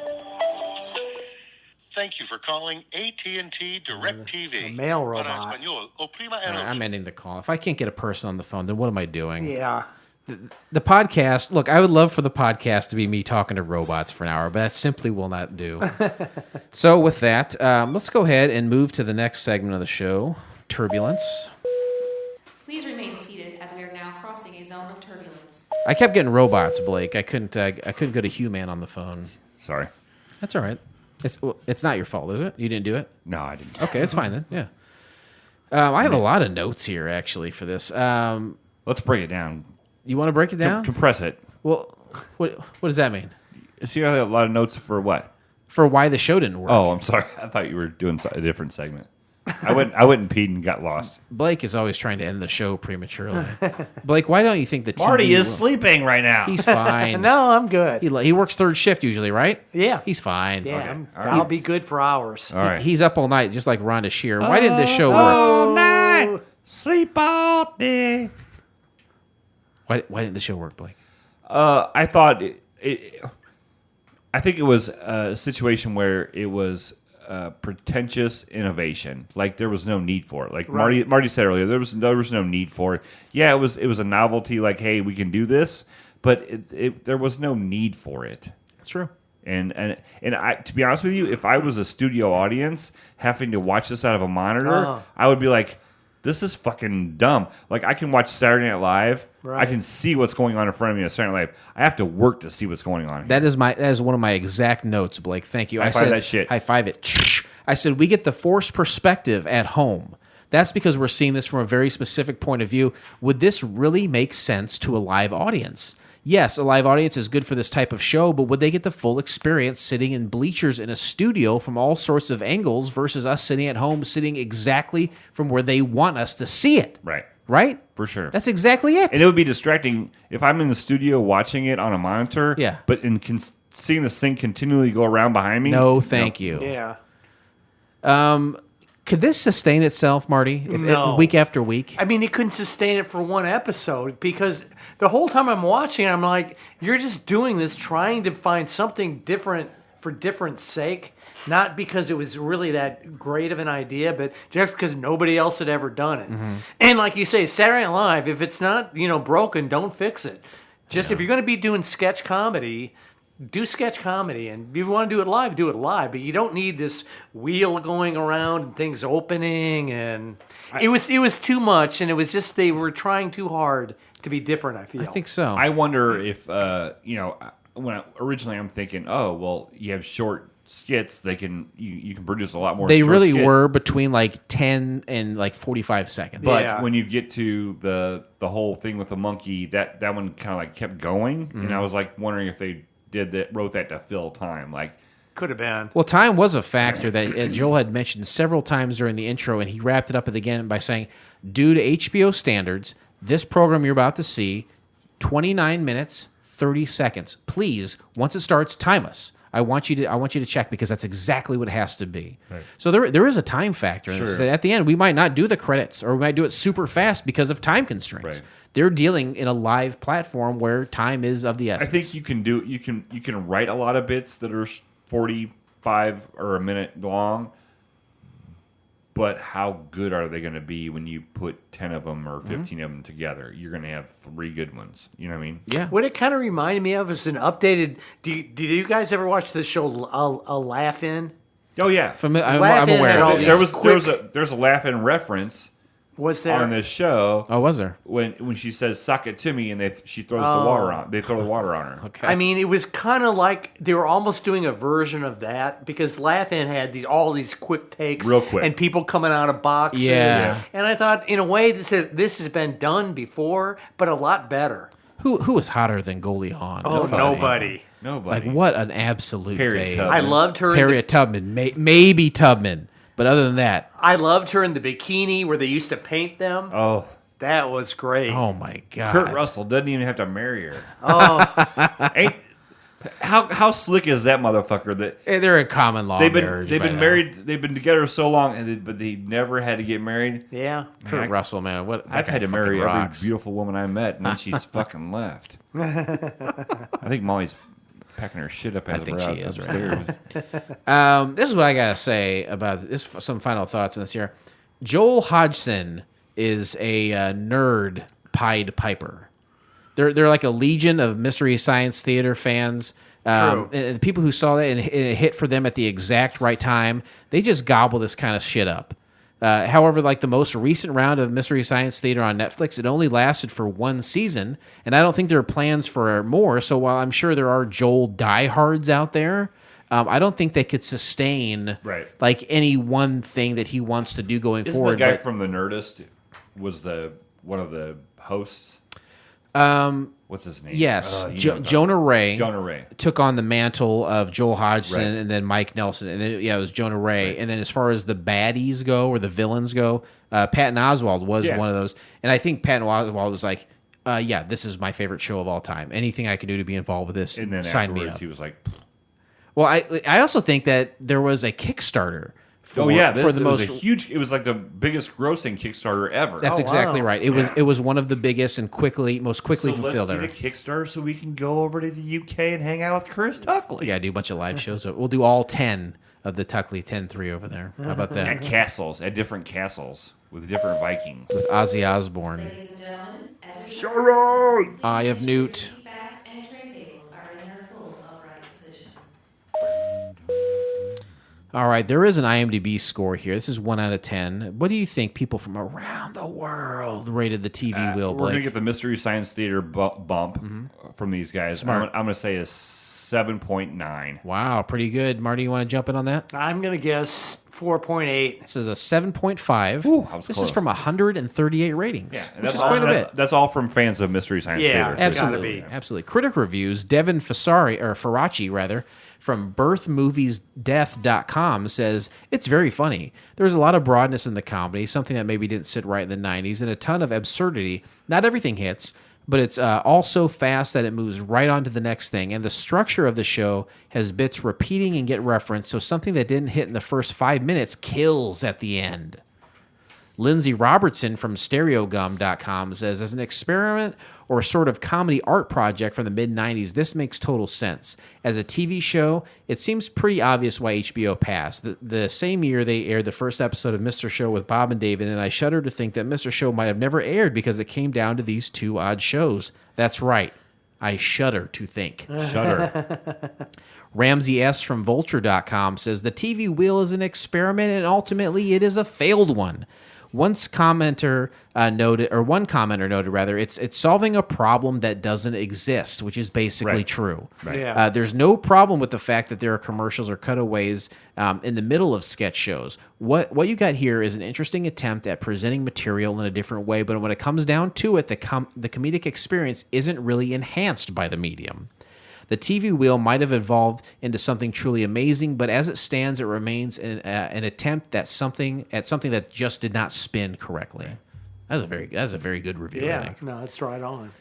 Thank you for calling AT&T DirecTV. A male Para robot. español, oprima All el right, ocho. I'm ending the call. If I can't get a person on the phone, then what am I doing? Yeah. The podcast, look, I would love for the podcast to be me talking to robots for an hour, but that simply will not do. So with that, let's go ahead and move to the next segment of the show, Turbulence. Please remain seated as we are now crossing a zone of turbulence. I kept getting robots, Blake. I couldn't go to human on the phone. Sorry. That's all right. It's not your fault, is it? You didn't do it? No, I didn't. Okay, it's fine then. Yeah. I have a lot of notes here actually for this. Let's break it down. You want to break it down? Compress it. Well, what does that mean? See, I have a lot of notes for what? For why the show didn't work. Oh, I'm sorry. I thought you were doing a different segment. I went and peed and got lost. Blake is always trying to end the show prematurely. Blake, why don't you think the TV Marty is will- sleeping right now. He's fine. No, I'm good. He works third shift usually, right? Yeah. He's fine. Yeah, Okay. I'll be good for hours. All right. He's up all night, just like Rhonda Shear. Why didn't this show work? All night, sleep all day. Why didn't the show work, Blake? I thought I think it was a situation where it was pretentious innovation. Like there was no need for it. Like Marty said earlier, there was no need for it. Yeah, it was a novelty. Like, hey, we can do this, but there was no need for it. That's true. And I, to be honest with you, if I was a studio audience having to watch this out of a monitor, I would be like, this is fucking dumb. Like, I can watch Saturday Night Live. Right. I can see what's going on in front of me on Saturday Night Live. I have to work to see what's going on here. That is one of my exact notes, Blake. Thank you. High five that shit. High five it. I said we get the forced perspective at home. That's because we're seeing this from a very specific point of view. Would this really make sense to a live audience? Yes, a live audience is good for this type of show, but would they get the full experience sitting in bleachers in a studio from all sorts of angles versus us sitting at home, sitting exactly from where they want us to see it? Right. Right? For sure. That's exactly it. And it would be distracting if I'm in the studio watching it on a monitor. Yeah. But seeing this thing continually go around behind me. No, thank you. Yeah. Could this sustain itself, Marty? No. Week after week? I mean, it couldn't sustain it for one episode because the whole time I'm watching, I'm like, you're just doing this trying to find something different for different sake, not because it was really that great of an idea, but just because nobody else had ever done it. Mm-hmm. And like you say, Saturday Night Live, if it's not broken, don't fix it. Just if you're going to be doing sketch comedy, do sketch comedy, and if you want to do it live, but you don't need this wheel going around and things opening, and it was too much, and it was just they were trying too hard to be different, I feel. I think so. I wonder if, when originally I'm thinking, oh, well, you have short skits, you can produce a lot more. They short really skit. were between like 10 and like 45 seconds. But Yeah. when you get to the whole thing with the monkey, that one kind of like kept going, and I was like wondering if they wrote that to fill time, like. Could have been. Well, time was a factor that Joel had mentioned several times during the intro, and he wrapped it up again by saying, due to HBO standards, this program you're about to see, 29 minutes, 30 seconds. Please, once it starts, time us. I want you to check because that's exactly what it has to be. Right. So there is a time factor. Sure. So at the end, we might not do the credits, or we might do it super fast because of time constraints. Right. They're dealing in a live platform where time is of the essence. I think you can write a lot of bits that are 45 or a minute long, but how good are they going to be when you put 10 of them or 15 of them together? You're going to have 3 good ones. You know what I mean? Yeah. What it kind of reminded me of is an updated. Did you guys ever watch the show A Laugh In? Oh yeah. I'm Laughing aware at of all it. these- Yes. There's a laugh-in reference Was there? on this show Oh, was there? when she says "suck it to me" and she throws the water on. They throw the water on her. Okay. I mean, it was kind of like they were almost doing a version of that because Laugh-In had all these quick takes, Real quick. and people coming out of boxes. Yeah. And I thought, in a way, this has been done before, but a lot better. Who is hotter than Goldie Hawn? Oh, nobody. Nobody. Like, what an absolute Harriet babe. Tubman. I loved her. Harriet Tubman. Maybe Tubman. But other than that, I loved her in the bikini where they used to paint them. Oh, That was great. oh my God. Kurt Russell doesn't even have to marry her. Oh, Ain't how slick is that motherfucker? That Hey, they're in common law they've marriage. been by now. married. They've been together so long, but they never had to get married. yeah. Kurt Russell, man. What that I've guy had to fucking marry rocks. every beautiful woman I met, and then she's fucking left. I think Molly's packing her shit up as think we're she out is, upstairs. This is what I gotta say about this. Some final thoughts on this here. Joel Hodgson is a nerd Pied Piper. They're like a legion of Mystery Science Theater fans. And the people who saw that and it hit for them at the exact right time, they just gobble this kind of shit up. However, like the most recent round of Mystery Science Theater on Netflix, it only lasted for 1 season, and I don't think there are plans for more. So while I'm sure there are Joel diehards out there, I don't think they could sustain like any one thing that he wants to do going Isn't forward. the guy but- from The Nerdist was one of the hosts? What's his name? Yes, You know Jonah Ray. Jonah Ray. Took on the mantle of Joel Hodgson, Right. and then Mike Nelson, and then it was Jonah Ray. And then as far as the baddies go or the villains go, Patton Oswalt was one of those. And I think Patton Oswalt was like, "Yeah, this is my favorite show of all time. Anything I can do to be involved with this, And then sign me afterwards, up." he was like, Well, I also think that there was a Kickstarter. For, "Oh yeah, for the it was most a huge. It was like the biggest grossing Kickstarter ever." That's exactly right. It was one of the biggest and most quickly so fulfilled let's ever. get a Kickstarter so we can go over to the UK and hang out with Chris Tuckley. Yeah, do a bunch of live shows. We'll do all 10 of the Tuckley 10-3 over there. How about that? At castles, at different castles with different Vikings. With Ozzy Osbourne. Ladies and gentlemen, as we Eye of Newt. backs and tray tables are in their full upright position. All right, there is an IMDb score here. This is 1 out of 10. What do you think people from around the world rated the TV wheel, We're going to Blake? get the Mystery Science Theater bump from these guys. Smart. I'm going to say a 7.9. Wow, pretty good. Marty, you want to jump in on that? I'm going to guess 4.8. This is a 7.5. Ooh, I was this close. is from 138 ratings, And which that's is all, quite a bit. that's all from fans of Mystery Science Yeah, Theater. it's gotta Absolutely, be. absolutely. Critic reviews. Devin Faraci from birthmoviesdeath.com says it's very funny. There's a lot of broadness in the comedy, something that maybe didn't sit right in the 90s, and a ton of absurdity. Not everything hits, but it's all so fast that it moves right on to the next thing. And the structure of the show has bits repeating and get referenced, so something that didn't hit in the first 5 minutes kills at the end. Lindsay Robertson from stereogum.com says, as an experiment or sort of comedy art project from the mid-90s, this makes total sense. As a TV show, it seems pretty obvious why HBO passed. The same year they aired the first episode of Mr. Show with Bob and David, and I shudder to think that Mr. Show might have never aired because it came down to these two odd shows. That's right. I shudder to think. Shudder. Ramsey S. from Vulture.com says, the TV wheel is an experiment and ultimately it is a failed one. One commenter noted rather, it's solving a problem that doesn't exist, which is basically Right. true. Right. Yeah. There's no problem with the fact that there are commercials or cutaways in the middle of sketch shows. What you got here is an interesting attempt at presenting material in a different way, but when it comes down to it, the comedic experience isn't really enhanced by the medium. The TV wheel might have evolved into something truly amazing, but as it stands, it remains an attempt at something that just did not spin correctly. That's a very good review. I Yeah, think. no, that's right on.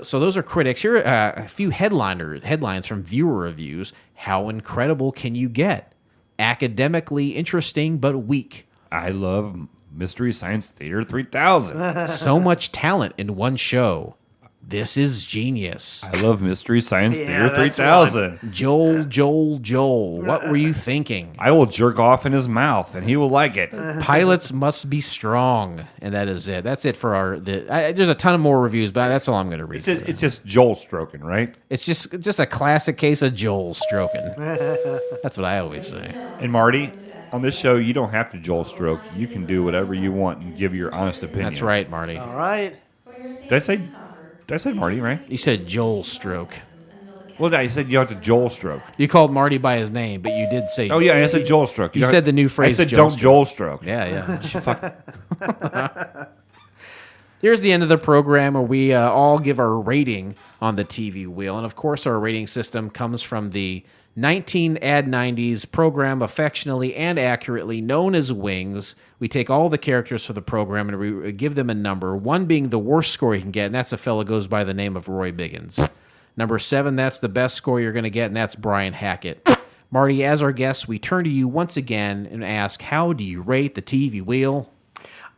So those are critics. Here are a few headlines from viewer reviews. How incredible can you get? Academically interesting but weak. I love Mystery Science Theater 3000. So much talent in one show. This is genius. I love Mystery Science Yeah, Theater that's 3000. Joel. What were you thinking? I will jerk off in his mouth and he will like it. Pilots must be strong, and that is it. That's it for there's a ton of more reviews, but that's all I'm going to read. It's just Joel stroking, right? It's just a classic case of Joel stroking. That's what I always say. And Marty, on this show, you don't have to Joel stroke. You can do whatever you want and give your honest opinion. That's right, Marty. All right. Did I say Marty, right? You said Joel stroke. Well, no, you said you have to Joel stroke. You called Marty by his name, but you did say. Oh, yeah, I said Joel stroke. You said the new phrase, I said Joel don't Joel stroke. Yeah. Fuck. Here's the end of the program where we all give our rating on the TV wheel. And, of course, our rating system comes from the 1990s program affectionately and accurately known as Wings. We take all the characters for the program and we give them a number, 1 being the worst score you can get, and that's a fellow goes by the name of Roy Biggins. Number 7, that's the best score you're going to get, and that's Brian Hackett. Marty, as our guest, we turn to you once again and ask, how do you rate the TV wheel?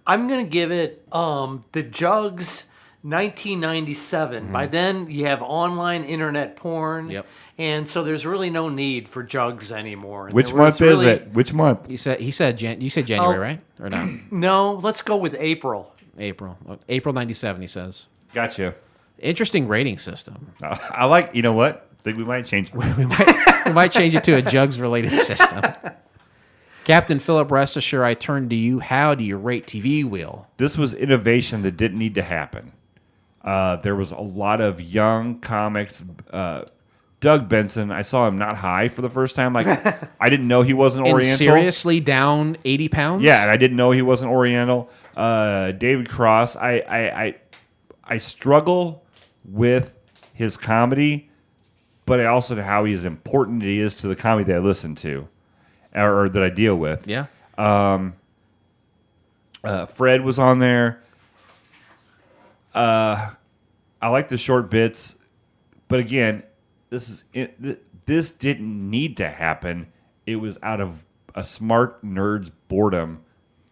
I'm going to give it the Jugs 1997. By then, you have online internet porn. Yep. And so there's really no need for Jugs anymore. And Which there was month is really- it? Which month? You said January, Oh. right? Or no? No, let's go with April. April 97, he says. Gotcha. Interesting rating system. I like, you know what? I think we might change it. We might change it to a Jugs-related system. Captain Philip, rest assured, I turn to you. How do you rate TV wheel? This was innovation that didn't need to happen. There was a lot of young comics. Doug Benson, I saw him not high for the first time. Like I didn't know he wasn't And Oriental. seriously down 80 pounds? Yeah, and I didn't know he wasn't Oriental. David Cross, I struggle with his comedy, but I also know how he's important he is to the comedy that I listen to or that I deal with. Yeah. Fred was on there. I like the short bits, but again, this didn't need to happen. It was out of a smart nerd's boredom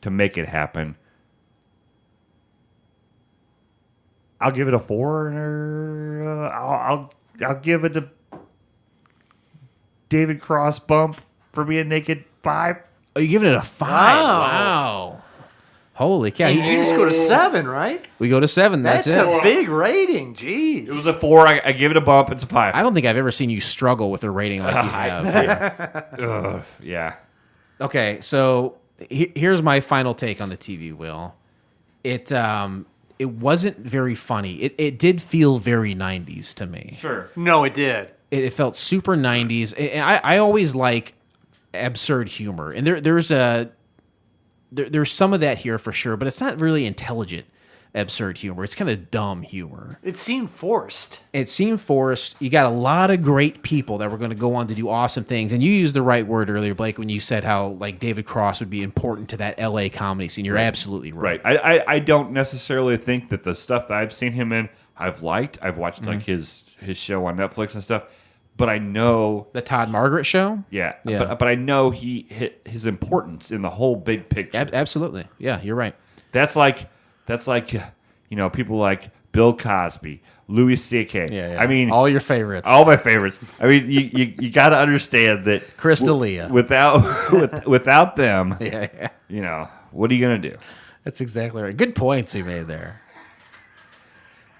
to make it happen. I'll give it a 4. I'll give it a David Cross bump for being naked 5. Oh, you're giving it a 5. Wow. Holy cow. You just go to 7, right? We go to 7. That's That's it. a big rating. Jeez. It was a 4. I give it a bump. It's a 5. I don't think I've ever seen you struggle with a rating like you have. Yeah. Okay, so here's my final take on the TV wheel. It wasn't very funny. It did feel very 90s to me. Sure. No, it did. It felt super 90s. And I always like absurd humor. And there's some of that here for sure, but it's not really intelligent absurd humor. It's kind of dumb humor. It seemed forced. It seemed forced. You got a lot of great people that were going to go on to do awesome things. And you used the right word earlier, Blake, when you said how like David Cross would be important to that LA comedy scene. You're absolutely right. Right. I don't necessarily think that the stuff that I've seen him in, I've liked. I've watched like his show on Netflix and stuff. But I know The Todd Margaret Show? Yeah. Yeah. But I know he hit his importance in the whole big picture. Absolutely. Yeah, you're right. That's like people like Bill Cosby, Louis C.K. Yeah. I mean, all your favorites. all my favorites. I mean, you got to understand that Chris D'Elia. without them, Yeah. what are you gonna do? That's exactly right. Good points he made there.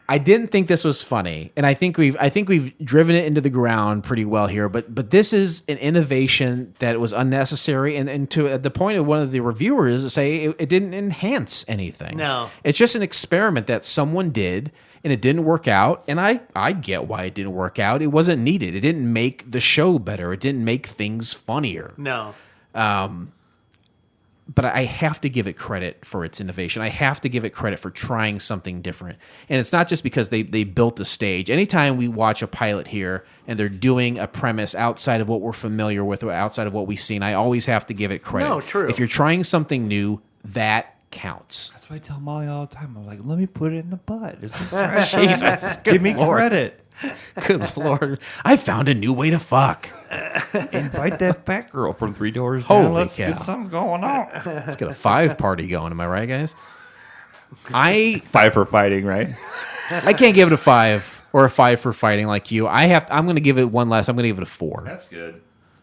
I didn't think this was funny, and I think we've driven it into the ground pretty well here. But this is an innovation that was unnecessary, and to the point of one of the reviewers to say it didn't enhance anything. No. It's just an experiment that someone did, and it didn't work out. And I get why it didn't work out. It wasn't needed. It didn't make the show better. It didn't make things funnier. No. But I have to give it credit for its innovation. I have to give it credit for trying something different. And it's not just because they built a stage. Anytime we watch a pilot here and they're doing a premise outside of what we're familiar with or outside of what we've seen, I always have to give it credit. No, true. If you're trying something new, that counts. That's what I tell Molly all the time. I'm like, let me put it in the butt. This is fresh. Jesus, Give me Lord. credit. Good Lord. I found a new way to fuck. Invite that fat girl from 3 doors Holy down. Let's cow. get something going on. Let's get a 5 party going. Am I right, guys? I 5 for fighting, right? can't give it a 5 or a 5 for fighting like you. I'm going to give it one less. I'm going to give it a 4. That's good.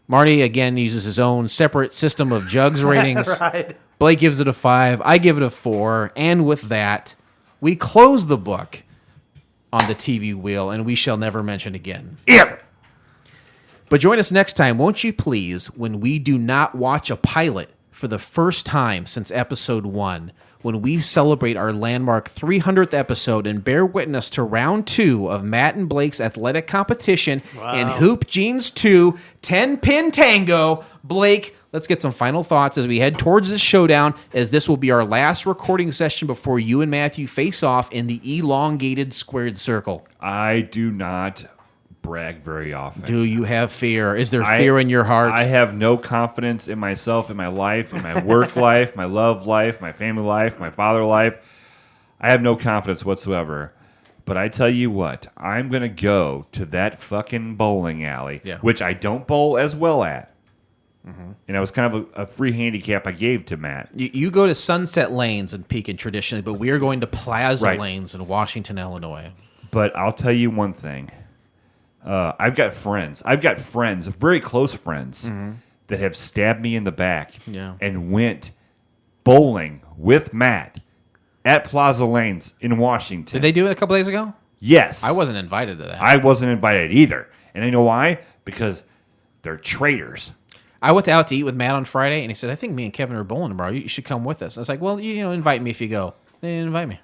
Marty, again, uses his own separate system of jugs ratings. Right. Blake gives it a 5. I give it a 4. And with that, we close the book on the TV wheel, and we shall never mention again. Yep. But join us next time, won't you please, when we do not watch a pilot for the first time since episode 1, when we celebrate our landmark 300th episode and bear witness to round 2 of Matt and Blake's athletic competition in Hoop Jeans 2 10-pin tango. Blake, let's get some final thoughts as we head towards this showdown, as this will be our last recording session before you and Matthew face off in the elongated squared circle. I do not brag very often. Do you have fear? Is there fear in your heart? I have no confidence in myself, in my life, in my work life, my love life, my family life, my father life. I have no confidence whatsoever. But I tell you what, I'm going to go to that fucking bowling alley, which I don't bowl as well at. Mm-hmm. And that was kind of a free handicap I gave to Matt. You go to Sunset Lanes in Pekin traditionally, but we are going to Plaza Right. Lanes in Washington, Illinois. But I'll tell you one thing. I've got friends, very close friends, that have stabbed me in the back and went bowling with Matt at Plaza Lanes in Washington. Did they do it a couple days ago? Yes. I wasn't invited to that. I wasn't invited either. And you know why? Because they're traitors. I went out to eat with Matt on Friday, and he said, I think me and Kevin are bowling tomorrow. You should come with us. I was like, well, invite me if you go. They didn't invite me.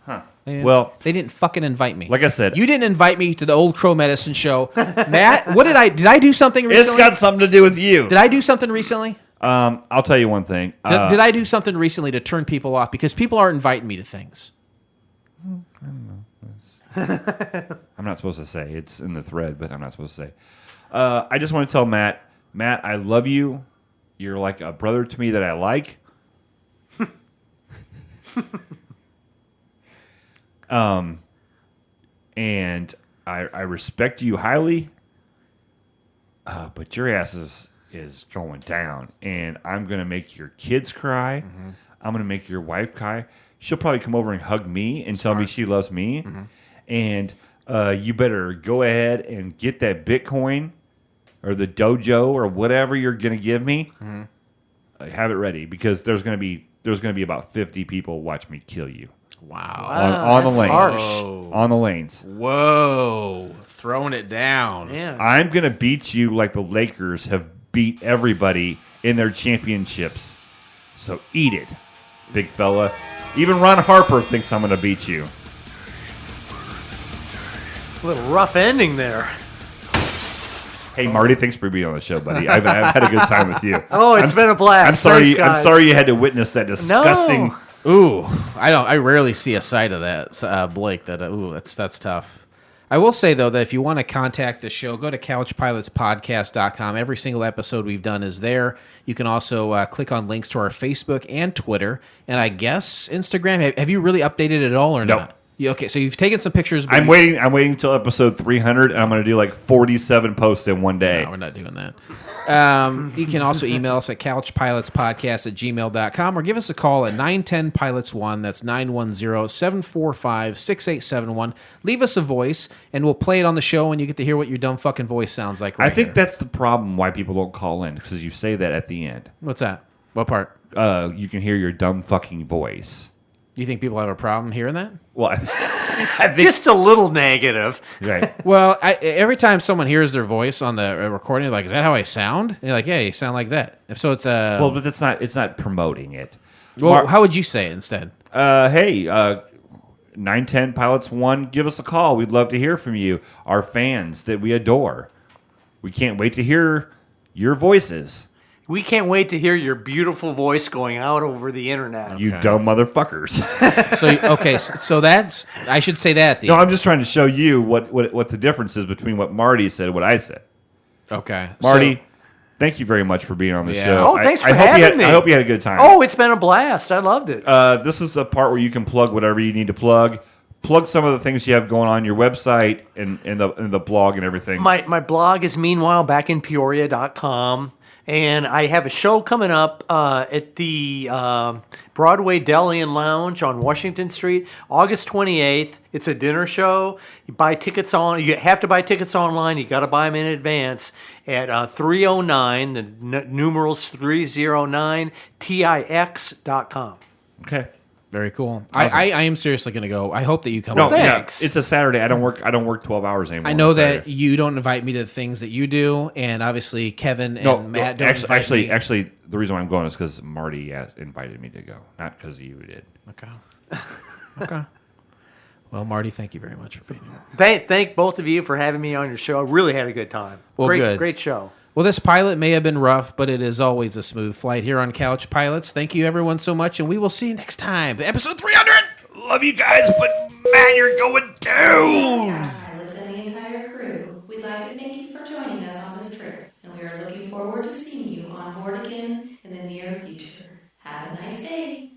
Huh. They didn't fucking invite me. Like I said, you didn't invite me to the Old Crow Medicine show. Matt, did I do something recently? it's got something to do with you. Did I do something recently? I'll tell you one thing. Did I do something recently to turn people off? Because people aren't inviting me to things. I don't know. I'm not supposed to say. It's in the thread, but I'm not supposed to say. I just want to tell Matt, I love you. You're like a brother to me that I like. And I respect you highly. But your ass is going down, and I'm gonna make your kids cry. Mm-hmm. I'm gonna make your wife cry. She'll probably come over and hug me and tell me she loves me. Mm-hmm. And you better go ahead and get that Bitcoin or the dojo or whatever you're gonna give me. Mm-hmm. Have it ready, because there's gonna be about 50 people watch me kill you. Wow. On the lanes. Whoa. On the lanes. Whoa. Throwing it down. Yeah. I'm going to beat you like the Lakers have beat everybody in their championships. So eat it, big fella. Even Ron Harper thinks I'm going to beat you. A little rough ending there. Hey, Marty, thanks for being on the show, buddy. I've had a good time with you. Oh, it's been a blast. I'm sorry. Thanks, guys. I'm sorry you had to witness that disgusting. No. Ooh, I rarely see a side of that, Blake. That's tough. I will say, though, that if you want to contact the show, go to couchpilotspodcast.com. Every single episode we've done is there. You can also click on links to our Facebook and Twitter, and I guess Instagram. Have you really updated it at all or No. not? Okay, so you've taken some pictures. But I'm waiting until episode 300, and I'm going to do like 47 posts in one day. No, we're not doing that. You can also email us at couchpilotspodcast@gmail.com or give us a call at 910-PILOTS-1. That's 910-745-6871. Leave us a voice, and we'll play it on the show, and you get to hear what your dumb fucking voice sounds like right I think here. that's the problem why people don't call in, because you say that at the end. What's that? What part? You can hear your dumb fucking voice. Do you think people have a problem hearing that? Well, I think Just a little negative. right. Well, every time someone hears their voice on the recording, they're like, "Is that how I sound?" And you're like, "Yeah, you sound like that." If so, it's Well, but that's not. It's not promoting it. Well, how would you say it instead? Hey, 910 Pilots 1, give us a call. We'd love to hear from you, our fans that we adore. We can't wait to hear your voices, We can't wait to hear your beautiful voice going out over the internet. you dumb motherfuckers. So that's I should say that. No, I'm just trying to show you what the difference is between what Marty said and what I said. Okay, Marty, thank you very much for being on the Yeah. show. Oh, thanks for hope you having had, me. I hope you had a good time. Oh, it's been a blast. I loved it. This is a part where you can plug whatever you need to plug. Plug some of the things you have going on your website and the blog and everything. My blog is meanwhilebackinpeoria.com. And I have a show coming up at the Broadway Deli and Lounge on Washington Street, August 28th. It's a dinner show. You buy tickets You have to buy tickets online. You got to buy them in advance at 309, the numerals 309 TIX.com. Okay. very cool. I am seriously going to go. I hope that you come. No, up. thanks. yeah, it's a Saturday. I don't work 12 hours anymore. I know on that Saturday. you don't invite me to the things that you do, and obviously Kevin and Matt don't invite me. Actually, the reason why I'm going is because Marty invited me to go, not because you did. Okay. Okay. Well, Marty, thank you very much for being here. Thank both of you for having me on your show. I really had a good time. Well, good. Great show. Well, this pilot may have been rough, but it is always a smooth flight here on Couch Pilots. Thank you, everyone, so much, and we will see you next time. Episode 300! Love you guys, but man, you're going down. Couch Pilots and the entire crew, we'd like to thank you for joining us on this trip, and we are looking forward to seeing you on board again in the near future. Have a nice day.